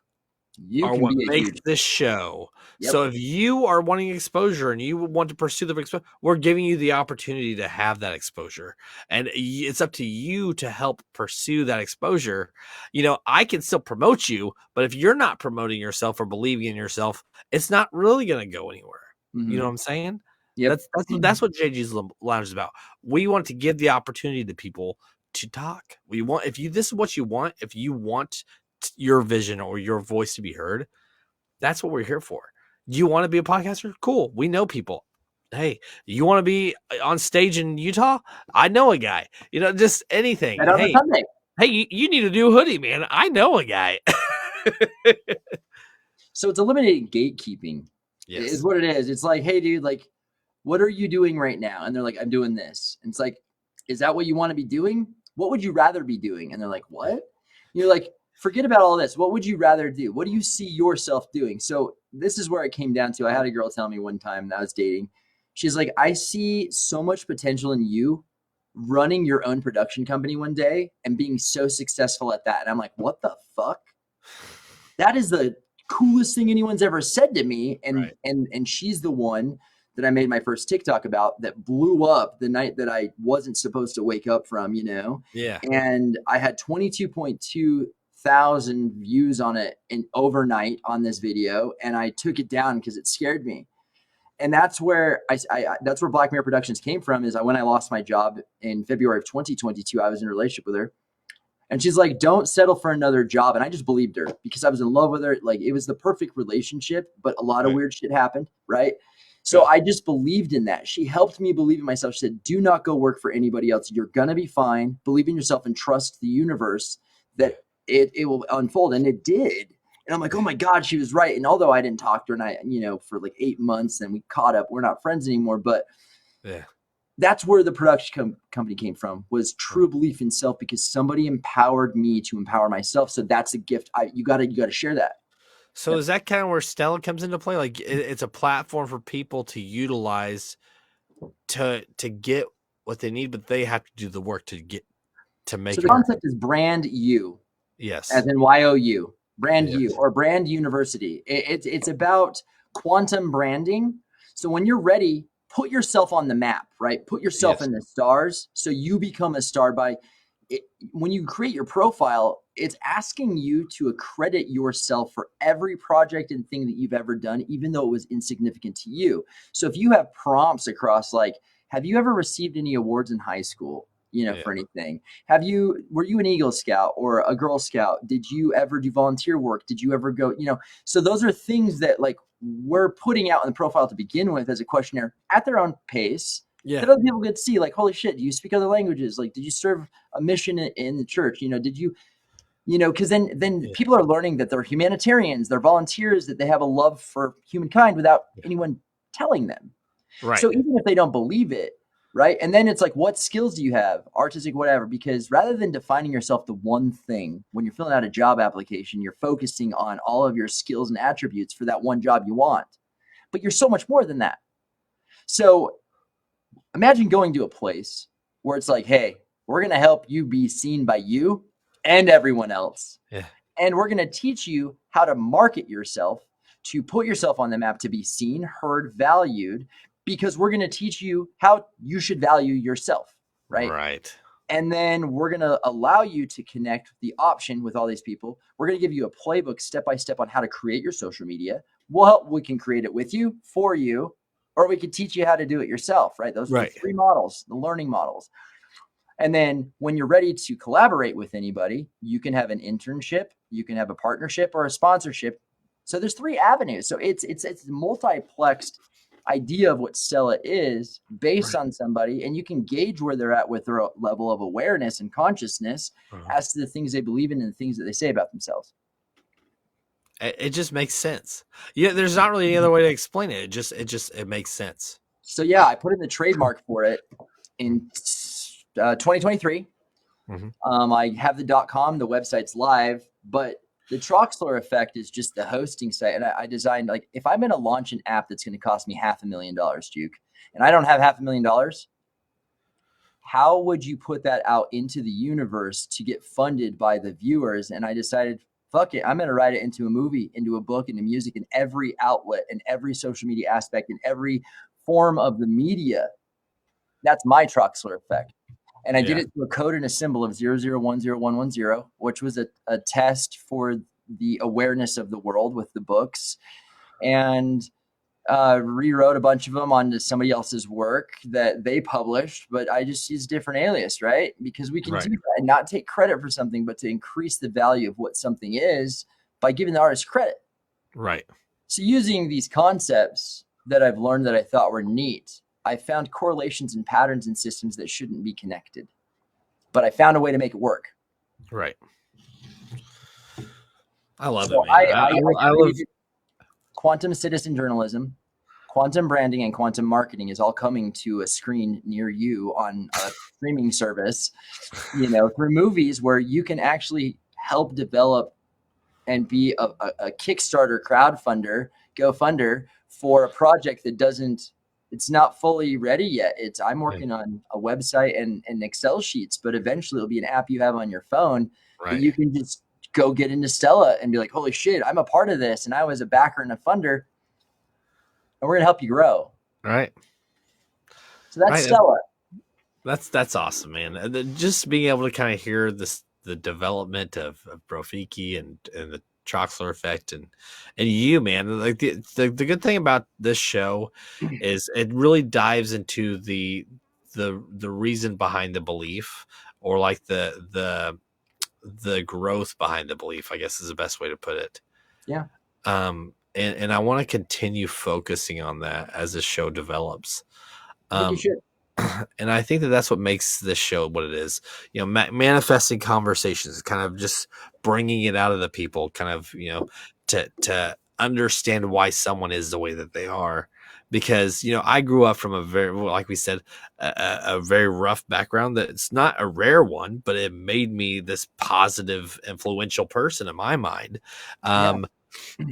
You
are
can
what
be a
makes
huge.
this show.
Yep.
So if you are wanting exposure and you want to pursue the exposure, we're giving you the opportunity to have that exposure. And it's up to you to help pursue that exposure. I can still promote you, but if you're not promoting yourself or believing in yourself, it's not really going to go anywhere. You know
Mm-hmm.
what I'm saying?
Yep.
That's what JG's Lounge is about. We want to give the opportunity to people to talk. We want if you this is what you want, if you want your vision or your voice to be heard, that's what we're here for. You want to be a podcaster? Cool. We know people. Hey, you want to be on stage in Utah? I know a guy. Just anything.
Right on the Sunday.
Hey, you need a new hoodie, man. I know a guy.
So it's eliminating gatekeeping is
Yes.
what it is. It's like, hey, dude, like, what are you doing right now? And they're like, I'm doing this. And it's like, is that what you want to be doing? What would you rather be doing? And they're like, what? And you're like, forget about all this. What would you rather do? What do you see yourself doing? So this is where it came down to. I had a girl tell me one time that I was dating. She's like, I see so much potential in you running your own production company one day and being so successful at that. And I'm like, what the fuck? That is the coolest thing anyone's ever said to me. And
Right.
and she's the one that I made my first TikTok about that blew up the night that I wasn't supposed to wake up from,
Yeah.
And I had 22.2 thousand views on it in overnight on this video, and I took it down because it scared me. And that's where that's where Black Mirror Productions came from. Is when I lost my job in February of 2022, I was in a relationship with her. And she's like, don't settle for another job. And I just believed her because I was in love with her. Like it was the perfect relationship, but a lot of
Right.
weird shit happened. Right. So
Yeah.
I just believed in that. She helped me believe in myself. She said, do not go work for anybody else. You're going to be fine. Believe in yourself and trust the universe
Yeah.
that it will unfold. And it did. And I'm like, oh my God, she was right. And although I didn't talk to her and for like 8 months and we caught up, we're not friends anymore, but
Yeah.
that's where the production company came from, was true belief in self, because somebody empowered me to empower myself. So that's a gift. You gotta share that.
So is that kind of where Stella comes into play? Like it's a platform for people to utilize to get what they need, but they have to do the work to
So
make
the
it work.
concept is brand you, as
Yes.
in YOU, brand you,
Yes.
or brand university. It's about quantum branding. So when you're ready, put yourself on the map, right? Put yourself
Yes.
in the stars so you become a star by it. When you create your profile, it's asking you to accredit yourself for every project and thing that you've ever done, even though it was insignificant to you. So if you have prompts across, like, have you ever received any awards in high school,
Yeah.
for anything? Were you an Eagle Scout or a Girl Scout? Did you ever do volunteer work? Did you ever go, so those are things that, like, we're putting out in the profile to begin with as a questionnaire at their own pace,
Yeah.
that other people could see, like, holy shit, do you speak other languages? Like, did you serve a mission in the church? Did you, because then
Yeah.
people are learning that they're humanitarians, they're volunteers, that they have a love for humankind without anyone telling them.
Right.
So even if they don't believe it, right? And then it's like, what skills do you have? Artistic, whatever. Because rather than defining yourself to one thing, when you're filling out a job application, you're focusing on all of your skills and attributes for that one job you want. But you're so much more than that. So imagine going to a place where it's like, hey, we're going to help you be seen by you and everyone else.
Yeah.
And we're going to teach you how to market yourself, to put yourself on the map, to be seen, heard, valued, because we're going to teach you how you should value yourself, right?
Right.
And then we're going to allow you to connect the option with all these people. We're going to give you a playbook step by step on how to create your social media. We can create it with you, for you, or we can teach you how to do it yourself, right? Those are the
Right.
three models, the learning models. And then when you're ready to collaborate with anybody, you can have an internship, you can have a partnership or a sponsorship. So there's three avenues. So it's a multiplexed idea of what Stella is based
Right.
on somebody, and you can gauge where they're at with their level of awareness and consciousness as to the things they believe in and the things that they say about themselves.
It just makes sense. Yeah, there's not really any other way to explain it. It makes sense.
So yeah, I put in the trademark for it in 2023.
Mm-hmm.
I have the .com, the website's live, but the Troxler Effect is just the hosting site. And I designed, like, if I'm going to launch an app that's going to cost me $500,000, Duke, and I don't have $500,000, how would you put that out into the universe to get funded by the viewers? And I decided, fuck it, I'm going to write it into a movie, into a book, into music, in every outlet, in every social media aspect, in every form of the media. That's my Troxler Effect. And I did
Yeah.
it through a code and a symbol of 0010110, which was a test for the awareness of the world with the books, and rewrote a bunch of them onto somebody else's work that they published. But I just used different alias, right? Because we can
Right.
do that and not take credit for something, but to increase the value of what something is by giving the artist credit.
Right.
So using these concepts that I've learned that I thought were neat, I found correlations and patterns in systems that shouldn't be connected, but I found a way to make it work.
Right. I love it,
So
man.
I
I love.
created quantum citizen journalism, quantum branding, and quantum marketing is all coming to a screen near you on a streaming service, through movies, where you can actually help develop and be a Kickstarter crowdfunder, GoFunder, for a project that it's not fully ready yet. I'm working on a website and Excel sheets, but eventually it'll be an app you have on your phone that
Right.
you can just go get into Stella and be like, holy shit, I'm a part of this. And I was a backer and a funder, and we're going to help you grow.
Right.
So that's
Right.
Stella.
That's awesome, man. Just being able to kind of hear the development of Brofiki and the Troxler Effect and you, man. Like the good thing about this show is it really dives into the reason behind the belief, or like the the growth behind the belief, I guess is the best way to put it.
Yeah.
And I want to continue focusing on that as the show develops.
I think you should.
And I think that that's what makes this show what it is. You know, manifesting conversations, kind of just bringing it out of the people, kind of, you know, to understand why someone is the way that they are. Because, you know, I grew up from a very, like we said, a very rough background. That's not a rare one, but it made me this positive, influential person in my mind.
Yeah.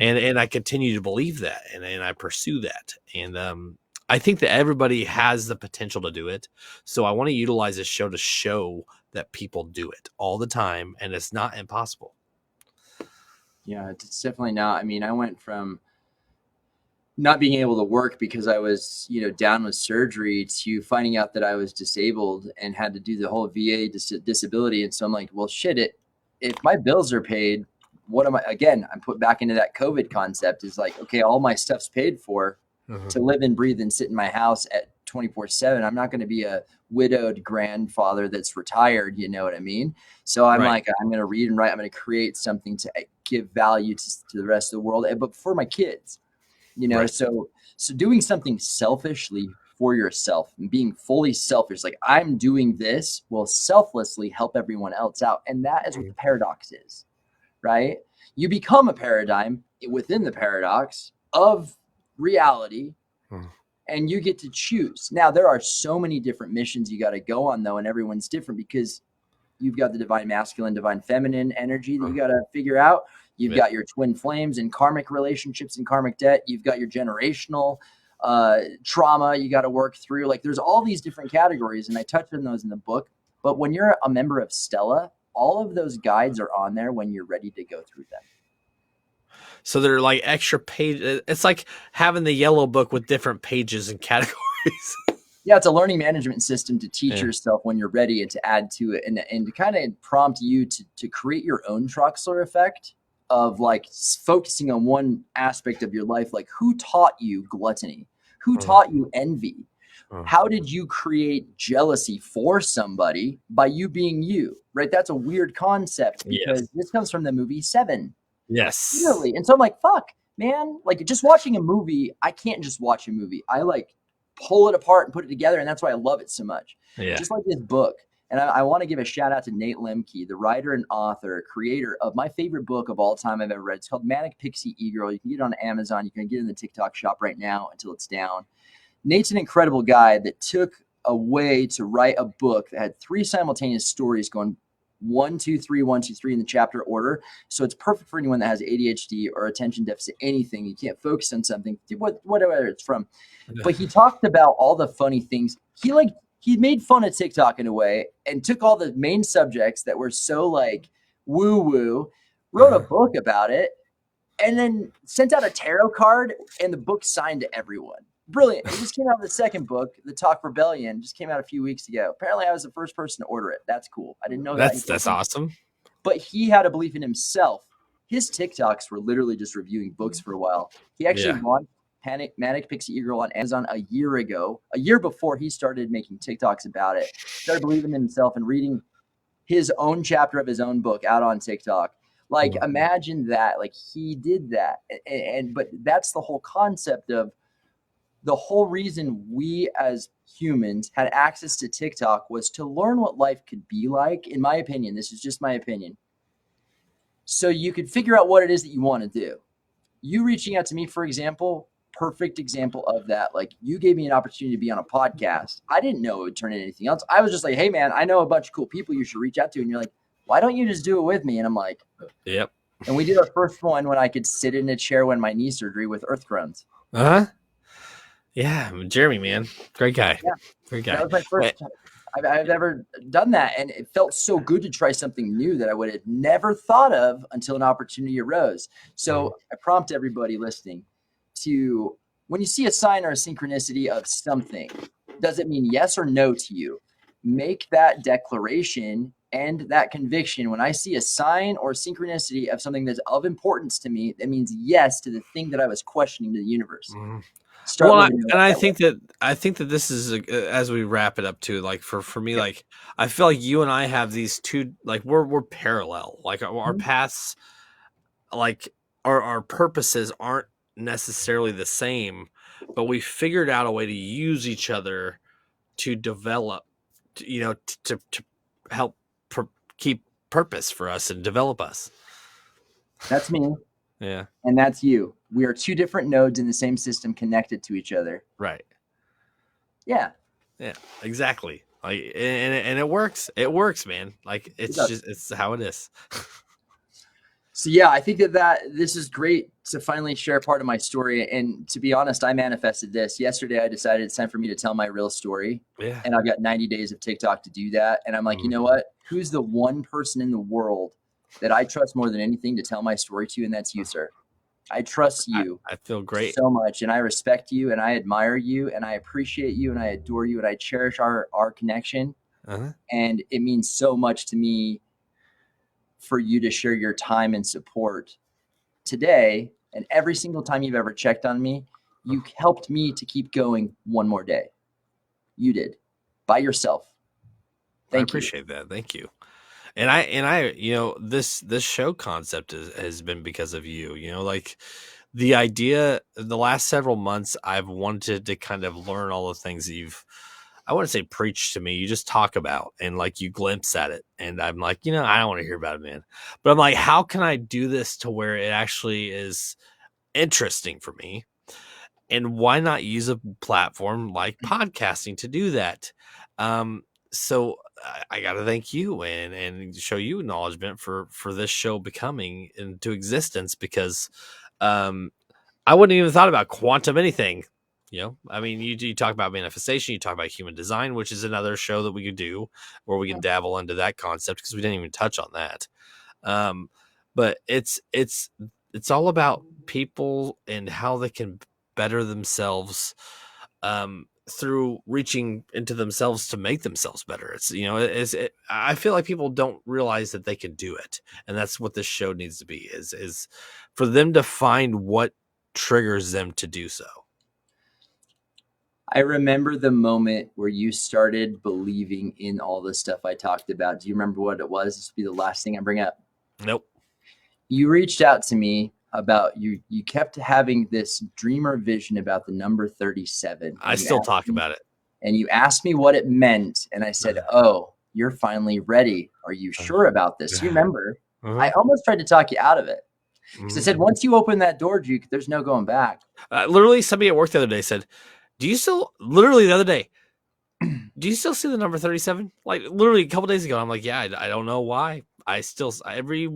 And I continue to believe that, and I pursue that. And I think that everybody has the potential to do it. So I want to utilize this show to show that people do it all the time, and it's not impossible.
Yeah, it's definitely not. I mean, I went from not being able to work because I was, down with surgery to finding out that I was disabled and had to do the whole VA disability. And so I'm like, well, shit, if my bills are paid, what am I, again, I'm put back into that COVID concept is like, okay, all my stuff's paid for to live and breathe and sit in my house at 24/7. I'm not going to be a widowed grandfather that's retired. You know what I mean? So I'm
Right.
like, I'm going to read and write. I'm going to create something to give value to the rest of the world, but for my kids.
Right.
So doing something selfishly for yourself and being fully selfish, like I'm doing this will selflessly help everyone else out. And that is what the paradox is, right? You become a paradigm within the paradox of reality, and you get to choose. Now, there are so many different missions you got to go on, though, and everyone's different because you've got the divine masculine, divine feminine energy that you got to figure out. You've got your twin flames and karmic relationships and karmic debt. You've got your generational trauma you got to work through. Like there's all these different categories, and I touched on those in the book. But when you're a member of Stella, all of those guides are on there when you're ready to go through them.
So they're like extra pages. It's like having the yellow book with different pages and categories.
Yeah, it's a learning management system to teach yourself when you're ready and to add to it, and to kind of prompt you to create your own Troxler effect of like focusing on one aspect of your life. Like who taught you gluttony? Who taught you envy? How did you create jealousy for somebody by you being you? Right? That's a weird concept because this comes from the movie Seven.
Yes.
Really. And so I'm like, fuck, man, like just watching a movie, I can't just watch a movie. I like pull it apart and put it together. And that's why I love it so much.
Yeah.
Just like this book. And I want to give a shout out to Nate Lemke, the writer and author, creator of my favorite book of all time I've ever read. It's called Manic Pixie E-Girl. You can get it on Amazon. You can get it in the TikTok shop right now until it's down. Nate's an incredible guy that took a way to write a book that had 3 simultaneous stories going 1, 2, 3, 1, 2, 3 in the chapter order. So it's perfect for anyone that has ADHD or attention deficit, anything. You can't focus on something, whatever it's from. But he talked about all the funny things. He made fun of TikTok in a way and took all the main subjects that were so like woo-woo, wrote a book about it, and then sent out a tarot card and the book signed to everyone. Brilliant. It just came out with the second book, The Talk Rebellion, just came out a few weeks ago. Apparently I was the first person to order it. That's cool. I didn't know that.
That's awesome.
But he had a belief in himself. His TikToks were literally just reviewing books for a while. He actually launched Manic Pixie E-Girl on Amazon a year ago, a year before he started making TikToks about it. Started believing in himself and reading his own chapter of his own book out on TikTok. Like, imagine that. Like, he did that. But that's the whole concept of the whole reason we as humans had access to TikTok was to learn what life could be like. In my opinion, this is just my opinion. So you could figure out what it is that you want to do. You reaching out to me, for example, perfect example of that. Like you gave me an opportunity to be on a podcast. I didn't know it would turn into anything else. I was just like, hey man, I know a bunch of cool people you should reach out to. And you're like, why don't you just do it with me? And I'm like,
yep.
And we did our first one when I could sit in a chair when my knee surgery with earth groans.
Yeah, Jeremy, man, great guy.
Yeah.
Great guy.
That was my first time I've ever done that, and it felt so good to try something new that I would have never thought of until an opportunity arose. So I prompt everybody listening to, when you see a sign or a synchronicity of something, does it mean yes or no to you? Make that declaration and that conviction. When I see a sign or synchronicity of something that's of importance to me, that means yes to the thing that I was questioning to the universe. Start
Well,
living your
and
life that way.
I think that this is as we wrap it up too. Like for me,
Yeah.
like I feel like you and I have these two, like we're parallel. Like our
Mhm.
paths, like our purposes aren't necessarily the same, but we figured out a way to use each other to develop, to help keep purpose for us and develop us.
That's me,
Yeah,
and that's you. We are two different nodes in the same system connected to each other.
right.
Yeah.
Yeah, exactly. Like, and it works. It works, man. Like
Yeah.
it's how it is.
So yeah, I think that this is great to finally share part of my story. And to be honest, I manifested this yesterday. I decided it's time for me to tell my real story,
Yeah.
and I've got 90 days of TikTok to do that. And I'm like, you know
Mhm.
what? Who's the one person in the world that I trust more than anything to tell my story to? And that's you, sir. I trust
I,
you
I feel great.
so much, and I respect you, and I admire you, and I appreciate you, and I adore you, and I cherish our connection.
Uh-huh.
And it means so much to me for you to share your time and support today. And every single time you've ever checked on me, you helped me to keep going one more day. You did by yourself.
I
Thank you.
appreciate that. Thank you. And I, this show concept has been because of you. Like the idea. The last several months, I've wanted to kind of learn all the things that I wouldn't say preach to me. You just talk about and like you glimpse at it. And I'm like, I don't want to hear about it, man. But I'm like, how can I do this to where it actually is interesting for me? And why not use a platform like podcasting to do that? Um, so I got to thank you and show you acknowledgement for this show becoming into existence because um, I wouldn't even thought about quantum anything. I mean, you talk about manifestation, you talk about human design, which is another show that we could do where we can dabble into that concept because we didn't even touch on that. Um, but it's all about people and how they can better themselves through reaching into themselves to make themselves better. I feel like people don't realize that they can do it, and that's what this show needs to be is for them to find what triggers them to do so.
I remember the moment where you started believing in all the stuff I talked about. Do you remember what it was? This will be the last thing I bring up.
Nope.
You reached out to me about you kept having this dream or vision about the number 37,
I still talk about it.
and you asked me what it meant, and I said, "Oh, you're finally ready. Are you sure about this?" You remember? I
Uh-huh.
almost tried to talk you out of it because I
Mhm.
said, "Once you open that door, Duke, there's no going back."
Literally, somebody at work the other day said, "Do you still?" Literally the other day, do you still see the number 37? Like literally a couple days ago, I'm like, yeah, I don't know why. I still every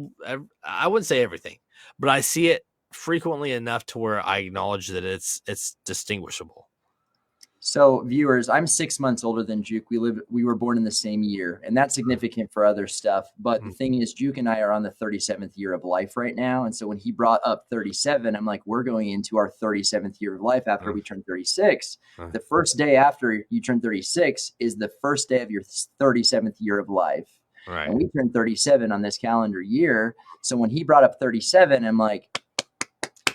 I wouldn't say everything, but I see it frequently enough to where I acknowledge that it's distinguishable.
So, viewers, I'm 6 months older than Juke. We were born in the same year, and that's significant for other stuff. But the
Mm,
thing is, Juke and I are on the 37th year of life right now. And so when he brought up 37, I'm like, we're going into our 37th year of life after
uh,
we turn 36.
uh,
The first day after you turn 36 is the first day of your 37th year of life. And
right.
we turn 37 on this calendar year. So when he brought up 37, I'm like,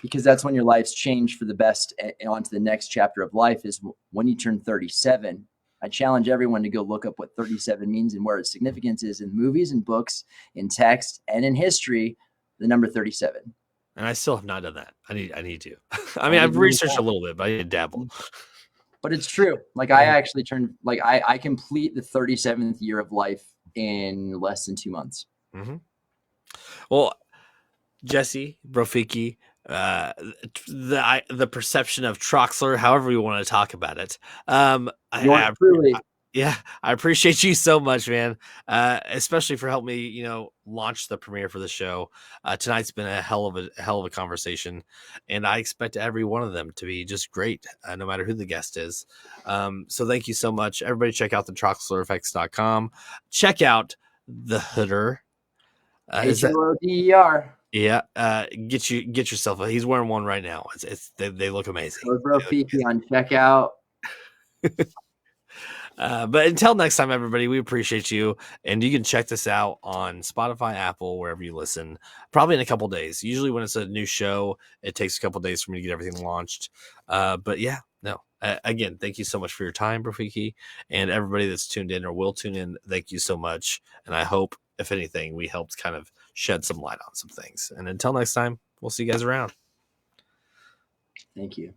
because that's when your life's changed for the best and on to the next chapter of life is when you turn 37. I challenge everyone to go look up what 37 means and where its significance is in movies and books, in text, and in history, the number 37.
And I still have not done that. I need to. I mean,
Only
I've
doing
researched a
that.
little bit, but I need to dabble.
But it's true. Like I actually turned, like I complete the 37th year of life in less than 2 months.
Mm-hmm. Well, Jesse Brofiki, the perception of Troxler, however you want to talk about it.
Yours truly.
Yeah, I appreciate you so much, man. Especially for helping me, launch the premiere for the show. Tonight's been a hell of a conversation, and I expect every one of them to be just great, no matter who the guest is. So thank you so much, everybody. Check out the TroxlerEffects.com. Check out the Hooder. Is that
HOODER.
yeah? Get yourself. He's wearing one right now. They look amazing.
Code
They look
Brofiki on checkout.
But until next time, everybody, we appreciate you. And you can check this out on Spotify, Apple, wherever you listen, probably in a couple days. Usually, when it's a new show, it takes a couple days for me to get everything launched. But yeah, no. Again, thank you so much for your time, Brofiki, and everybody that's tuned in or will tune in. Thank you so much. And I hope, if anything, we helped kind of shed some light on some things. And until next time, we'll see you guys around.
Thank you.